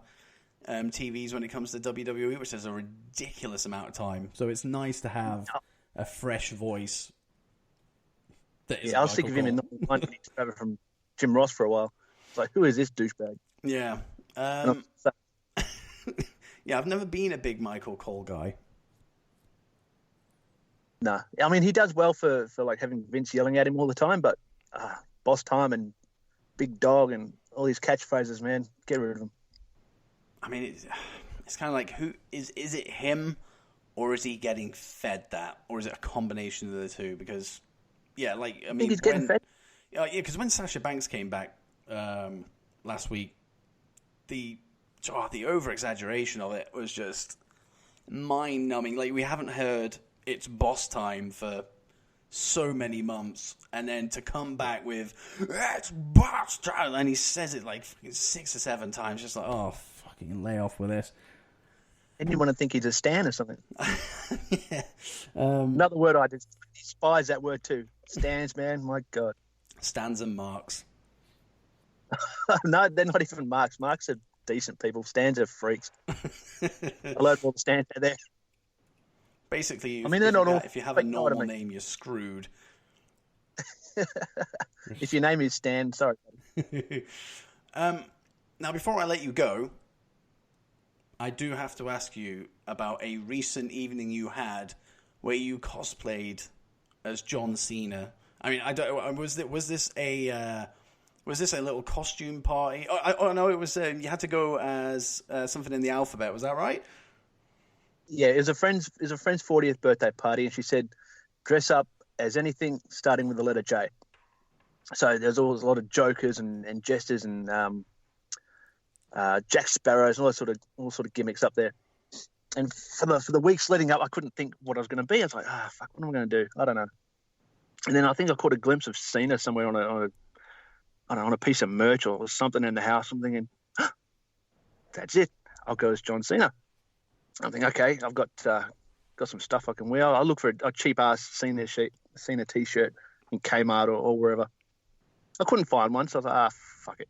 TVs when it comes to WWE, which is a ridiculous amount of time. So it's nice to have a fresh voice. I was sick of him in '91 when he took over from Jim Ross for a while. It's like, who is this douchebag? Yeah. Yeah, I've never been a big Michael Cole guy. No, I mean, he does well for like having Vince yelling at him all the time, but boss time and big dog and all these catchphrases, man, get rid of them. I mean, it's kind of like, who is it him, or is he getting fed that, or is it a combination of the two? Because, yeah, like, I mean, he's getting fed. Yeah, because when Sasha Banks came back last week, the over-exaggeration of it was just mind-numbing. Like, we haven't heard it's boss time for so many months, and then to come back with, it's boss time, and he says it like 6 or 7 times, just like, oh, fucking lay off with this. Anyone would think he's a Stan or something. Yeah. Another word I despise that word too. Stans, man. My God. Stans and marks. No, they're not even marks. Marks are decent people. Stans are freaks. Hello to all the Stans out there. Basically, I mean, they're not all. if you have a know what I normal mean. name, you're screwed. If your name is Stan, sorry. Now, before I let you go, I do have to ask you about a recent evening you had where you cosplayed as John Cena. I mean, I don't. Was this a little costume party? Oh no, it was. You had to go as something in the alphabet. Was that right? Yeah, it was a friend's 40th birthday party, and she said, dress up as anything starting with the letter J. So there's always a lot of jokers and jesters and Jack Sparrows and all sort of gimmicks up there. And for the weeks leading up, I couldn't think what I was going to be. I was like, fuck, what am I going to do? I don't know. And then I think I caught a glimpse of Cena somewhere on a piece of merch or something in the house. I'm thinking, that's it. I'll go as John Cena. I'm thinking, okay, I've got some stuff I can wear. I'll look for a cheap ass Cena t-shirt in Kmart or wherever. I couldn't find one, so I was like, fuck it.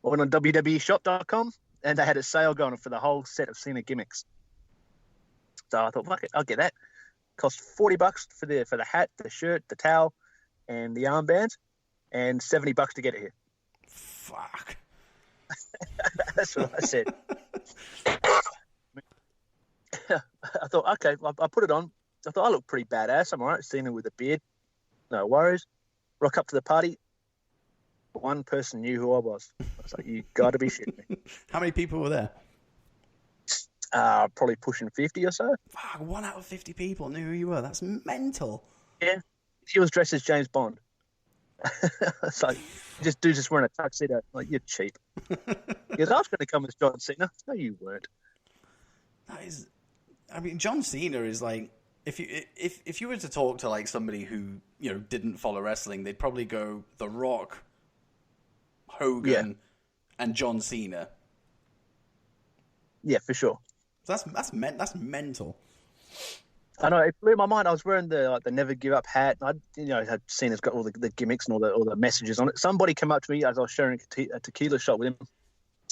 I went on www.shop.com and they had a sale going for the whole set of Cena gimmicks. So I thought, fuck it, I'll get that. Cost $40 for the hat, the shirt, the towel, and the armbands, and $70 to get it here. Fuck. That's what I said. I thought, okay, I put it on. I thought I look pretty badass. I'm all right, Cena with a beard, no worries. Rock up to the party. One person knew who I was. I was like, you got to be shitting me. How many people were there? Probably pushing 50 or so. Fuck, 1 out of 50 people knew who you were. That's mental. Yeah. She was dressed as James Bond. It's like, just wearing a tuxedo. Like, you're cheap. Because I was going to come as John Cena. No, you weren't. That is, I mean, John Cena is like, if you were to talk to like somebody who didn't follow wrestling, they'd probably go The Rock, Hogan, and John Cena. Yeah, for sure. That's mental. I know, it blew my mind. I was wearing the Never Give Up hat. I had seen it's got all the gimmicks and all the messages on it. Somebody came up to me as I was sharing a tequila shot with him,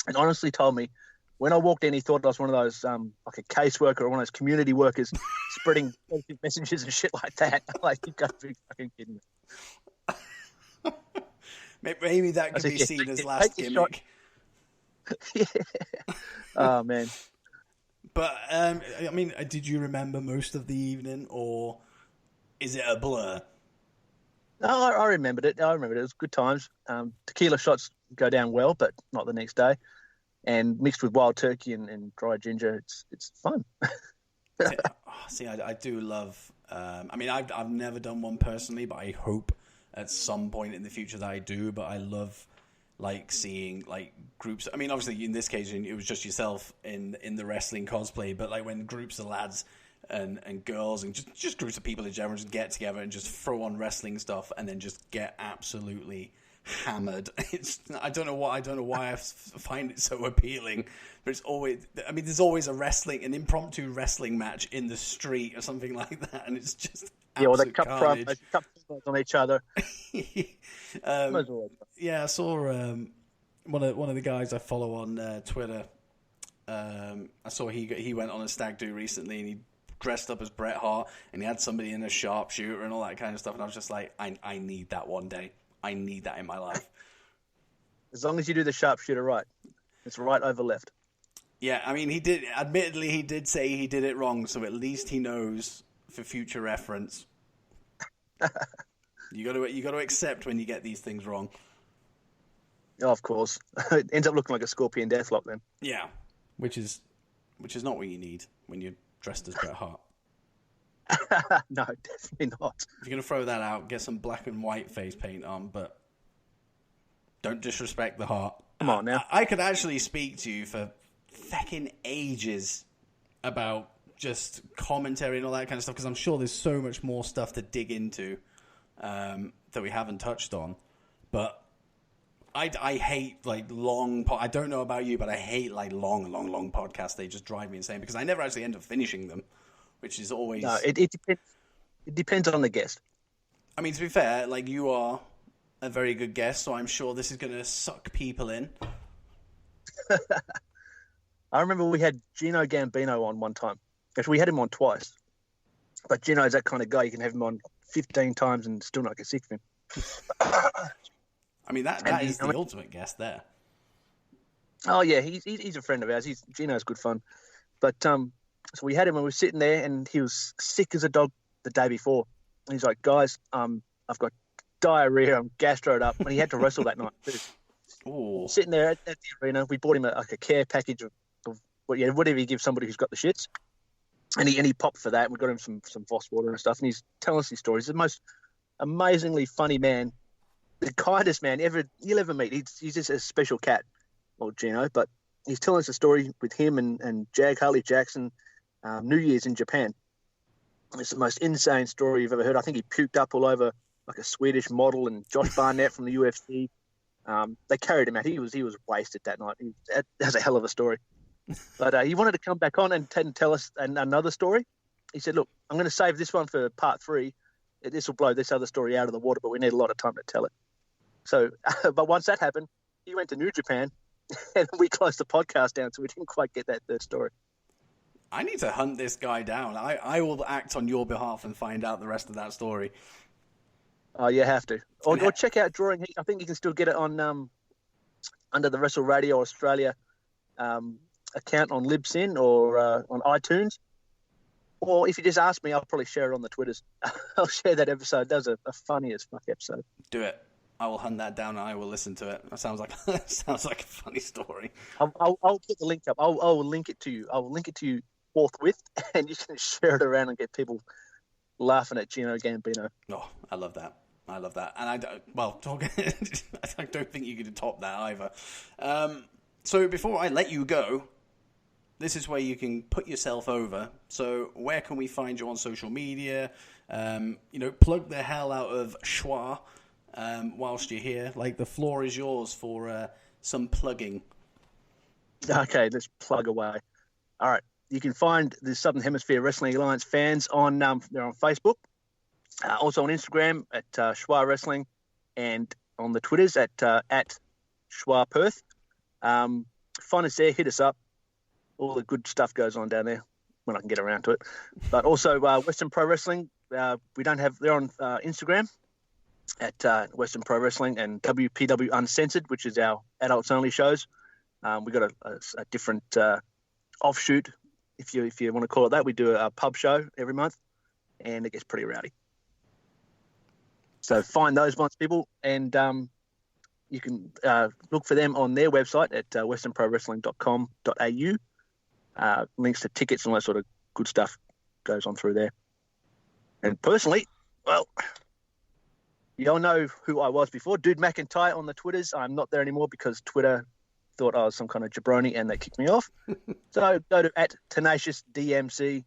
and honestly told me when I walked in, he thought I was one of those like a caseworker or one of those community workers spreading messages and shit like that. I'm like, you got to be fucking kidding me. Maybe that could be seen as last gimmick. Yeah. Oh man. But I mean, did you remember most of the evening, or is it a blur? No, I remembered it. It was good times. Tequila shots go down well, but not the next day. And mixed with wild turkey and dried ginger, it's fun. See, I do love. I mean, I've never done one personally, but I hope at some point in the future that I do. But I love like seeing like groups. I mean, obviously in this case it was just yourself in the wrestling cosplay, but like when groups of lads and girls and just groups of people in general just get together and just throw on wrestling stuff and then just get absolutely hammered. I don't know why I find it so appealing, but it's always, I mean, there's always an impromptu wrestling match in the street or something like that, and it's just or the cup on each other. Yeah, I saw one of the guys I follow on Twitter. I saw he went on a stag do recently, and he dressed up as Bret Hart, and he had somebody in a sharpshooter and all that kind of stuff. And I was just like, I need that one day. I need that in my life. As long as you do the sharpshooter right, it's right over left. Yeah, I mean, he did say he did it wrong, so at least he knows for future reference. You got to accept when you get these things wrong. Oh, of course. It ends up looking like a Scorpion Deathlock then. Yeah, which is not what you need when you're dressed as Bret Hart. No, definitely not. If you're going to throw that out, get some black and white face paint on, but don't disrespect the heart. Come on now. I could actually speak to you for fucking ages about just commentary and all that kind of stuff, because I'm sure there's so much more stuff to dig into that we haven't touched on. But I hate like long. I don't know about you, but I hate like long podcasts. They just drive me insane because I never actually end up finishing them, which is always. No, it depends. It depends on the guest. I mean, to be fair, like you are a very good guest, so I'm sure this is going to suck people in. I remember we had Gino Gambino on one time. Actually, we had him on twice. But Gino's that kind of guy. You can have him on 15 times and still not get sick of him. I mean, that is the ultimate guest there. Oh, yeah, he's a friend of ours. Gino's good fun. But so we had him and we were sitting there and he was sick as a dog the day before. And he's like, guys, I've got diarrhea. I'm gastroed up. And he had to wrestle that night too. Ooh. Sitting there at the arena, we bought him a care package of whatever you give somebody who's got the shits. And he popped for that. We got him some Voss water and stuff. And he's telling us his stories. He's the most amazingly funny man, the kindest man you'll ever meet. He's just a special cat, old Gino. But he's telling us a story with him and Jag Harley Jackson, New Year's in Japan. It's the most insane story you've ever heard. I think he puked up all over like a Swedish model and Josh Barnett from the UFC. They carried him out. He was wasted that night. That's a hell of a story. But he wanted to come back on and tell us another story. He said, look, I'm going to save this one for part 3. This will blow this other story out of the water, but we need a lot of time to tell it. So, but once that happened, he went to New Japan and we closed the podcast down, so we didn't quite get that third story. I need to hunt this guy down. I will act on your behalf and find out the rest of that story. Oh, you have to. Or check out Drawing Heat. I think you can still get it on under the Wrestle Radio Australia account on Libsyn or on iTunes. Or if you just ask me, I'll probably share it on the Twitters. I'll share that episode. That was a funny as fuck episode. Do it. I will hunt that down and I will listen to it. That sounds like a funny story. I'll put the link up. I'll link it to you. I will link it to you forthwith, and you can share it around and get people laughing at Gino Gambino. Oh, I love that. And I don't think you could top that either. So before I let you go, this is where you can put yourself over. So where can we find you on social media? Plug the hell out of Schwa whilst you're here. Like, the floor is yours for some plugging. Okay, let's plug away. All right. You can find the Southern Hemisphere Wrestling Alliance fans on they're on Facebook, also on Instagram at Schwa Wrestling, and on the Twitters at Schwa Perth. Find us there, hit us up. All the good stuff goes on down there when I can get around to it. But also Western Pro Wrestling, they're on Instagram at Western Pro Wrestling, and WPW Uncensored, which is our adults only shows. We got a different offshoot, if you want to call it that. We do a pub show every month, and it gets pretty rowdy. So find those ones, people, and you can look for them on their website at westernprowrestling.com.au. Links to tickets and all that sort of good stuff goes on through there. And personally, well, you all know who I was before. Dude McIntyre on the Twitters. I'm not there anymore because Twitter thought I was some kind of jabroni and they kicked me off. So go to @TenaciousDMC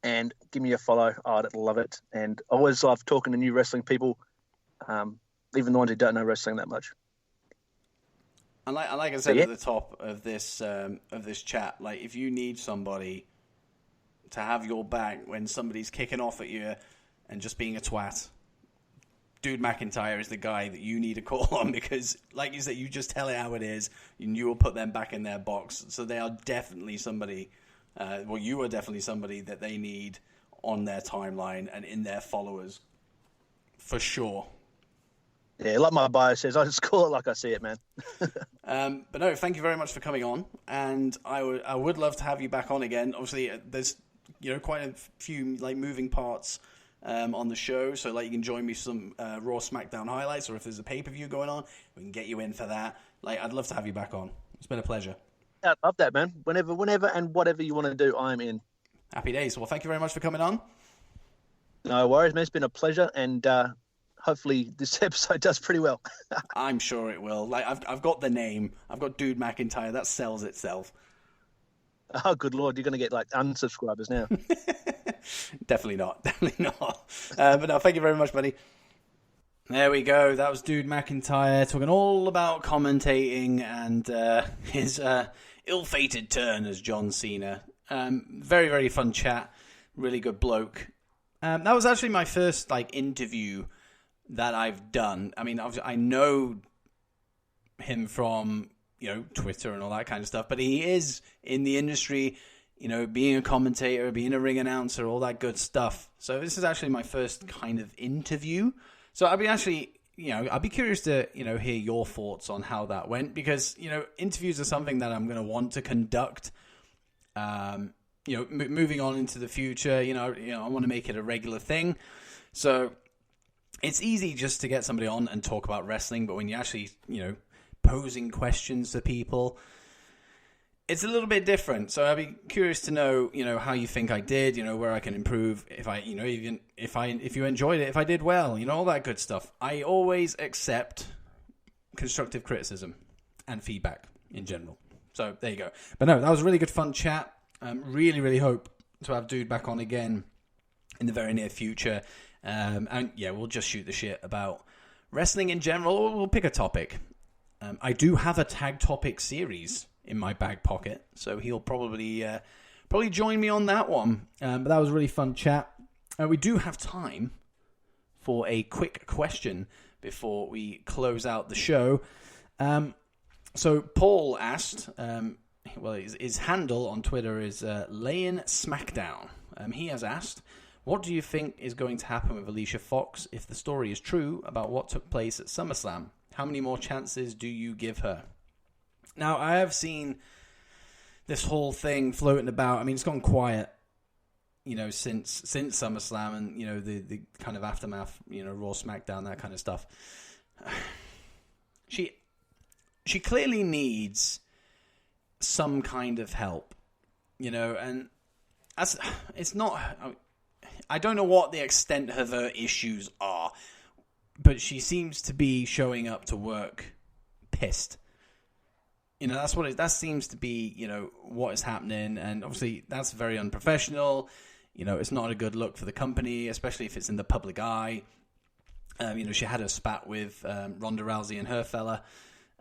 and give me a follow. I'd love it. And I always love talking to new wrestling people, even the ones who don't know wrestling that much. And like I said at the top of this chat, like, if you need somebody to have your back when somebody's kicking off at you and just being a twat, Dude McIntyre is the guy that you need to call on, because, like you said, you just tell it how it is, and you will put them back in their box. So they are definitely somebody, you are definitely somebody that they need on their timeline and in their followers, for sure. Yeah, like my bio says, I just call it like I see it, man. But no, thank you very much for coming on, and I would love to have you back on again. Obviously, there's quite a few like moving parts on the show, so like you can join me for some Raw Smackdown highlights, or if there's a pay-per-view going on, we can get you in for that. Like, I'd love to have you back on. It's been a pleasure. Yeah, I love that, man. Whenever and whatever you want to do, I'm in. Happy days. Well, thank you very much for coming on. No worries, man. It's been a pleasure, and hopefully this episode does pretty well. I'm sure it will. Like, I've got the name. I've got Dude McIntyre. That sells itself. Oh, good Lord. You're going to get, like, unsubscribers now. Definitely not. But no, thank you very much, buddy. There we go. That was Dude McIntyre talking all about commentating and his ill-fated turn as John Cena. Very, very fun chat. Really good bloke. That was actually my first interview that I've done. I mean, I know him from Twitter and all that kind of stuff, but he is in the industry, being a commentator, being a ring announcer, all that good stuff. So this is actually my first kind of interview. So I'd be curious to, hear your thoughts on how that went, because, interviews are something that I'm going to want to conduct, moving on into the future. I want to make it a regular thing. So it's easy just to get somebody on and talk about wrestling, but when you actually, posing questions to people, it's a little bit different. So I'd be curious to know, how you think I did, where I can improve, if you enjoyed it, if I did well, all that good stuff. I always accept constructive criticism and feedback in general. So there you go. But no, that was a really good fun chat. Really, really hope to have Dude back on again in the very near future. And yeah, we'll just shoot the shit about wrestling in general, or we'll pick a topic. I do have a tag topic series in my back pocket, so he'll probably join me on that one. But that was a really fun chat. We do have time for a quick question before we close out the show. So Paul asked, his handle on Twitter is Raw and Smackdown. He has asked, what do you think is going to happen with Alicia Fox if the story is true about what took place at SummerSlam? How many more chances do you give her? Now, I have this whole thing floating about. I mean, it's gone quiet, since SummerSlam and, the kind of aftermath, Raw, SmackDown, that kind of stuff. She clearly needs some kind of help, and it's not... I don't know what the extent of her issues are, but she seems to be showing up to work pissed. That seems to be, what is happening. And obviously that's very unprofessional. It's not a good look for the company, especially if it's in the public eye. She had a spat with Ronda Rousey and her fella,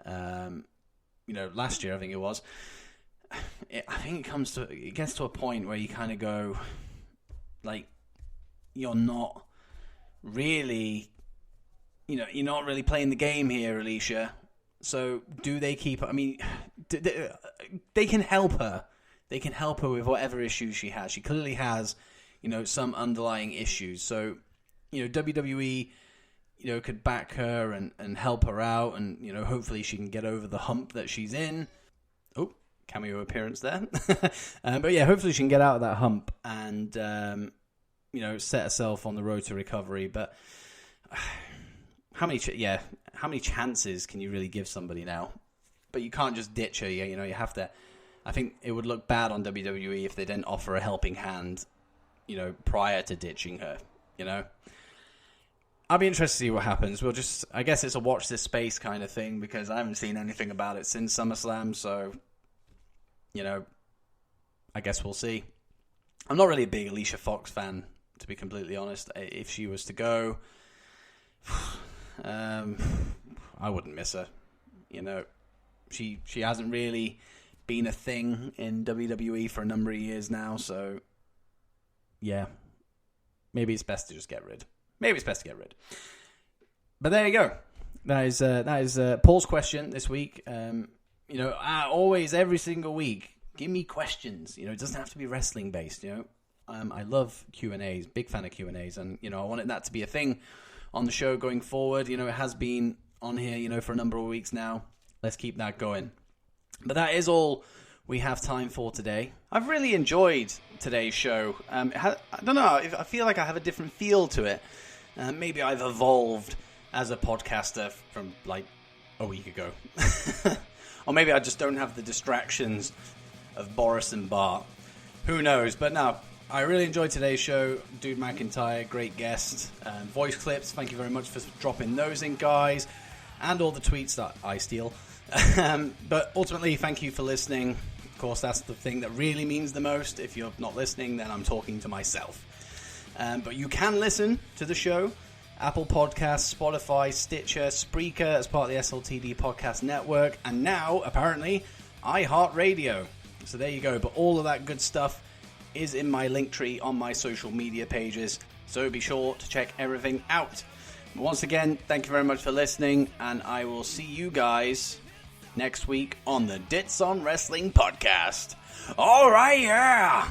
last year, I think it was. I think it gets to a point where you kind of go, you're not really, you're not really playing the game here, Alicia. So do they keep her? I mean, they can help her. They can help her with whatever issues she has. She clearly has, some underlying issues. So, WWE, could back her and help her out. And, hopefully she can get over the hump that she's in. Oh, cameo appearance there. But yeah, hopefully she can get out of that hump and, set herself on the road to recovery. But how many chances can you really give somebody now? But you can't just ditch her. You have to. I think it would look bad on WWE if they didn't offer a helping hand, prior to ditching her. I'll be interested to see what happens. I guess it's a watch this space kind of thing, because I haven't seen anything about it since SummerSlam. So, I guess we'll see. I'm not really a big Alicia Fox fan, to be completely honest. If she was to go, I wouldn't miss her. She hasn't really been a thing in WWE for a number of years now, so yeah, maybe it's best to just get rid. But there you go. That is Paul's question this week. Always, every single week, give me questions. It doesn't have to be wrestling based. I love Q&As, big fan of Q&As, and I wanted that to be a thing on the show going forward. It has been on here, for a number of weeks now. Let's keep that going. But that is all we have time for today. I've really enjoyed today's show. I don't know, I feel like I have a different feel to it. Maybe I've evolved as a podcaster from a week ago. Or maybe I just don't have the distractions of Boris and Bart. Who knows? But no, I really enjoyed today's show. Dude McIntyre, great guest. Voice clips, thank you very much for dropping those in, guys. And all the tweets that I steal. But ultimately, thank you for listening. Of course, that's the thing that really means the most. If you're not listening, then I'm talking to myself. But you can listen to the show Apple Podcasts, Spotify, Stitcher, Spreaker as part of the SLTD Podcast Network, and now, apparently, iHeartRadio. So there you go. But all of that good stuff is in my link tree on my social media pages, so be sure to check everything out. Once again, thank you very much for listening, and I will see you guys next week on the Dits on Wrestling podcast. All right, yeah!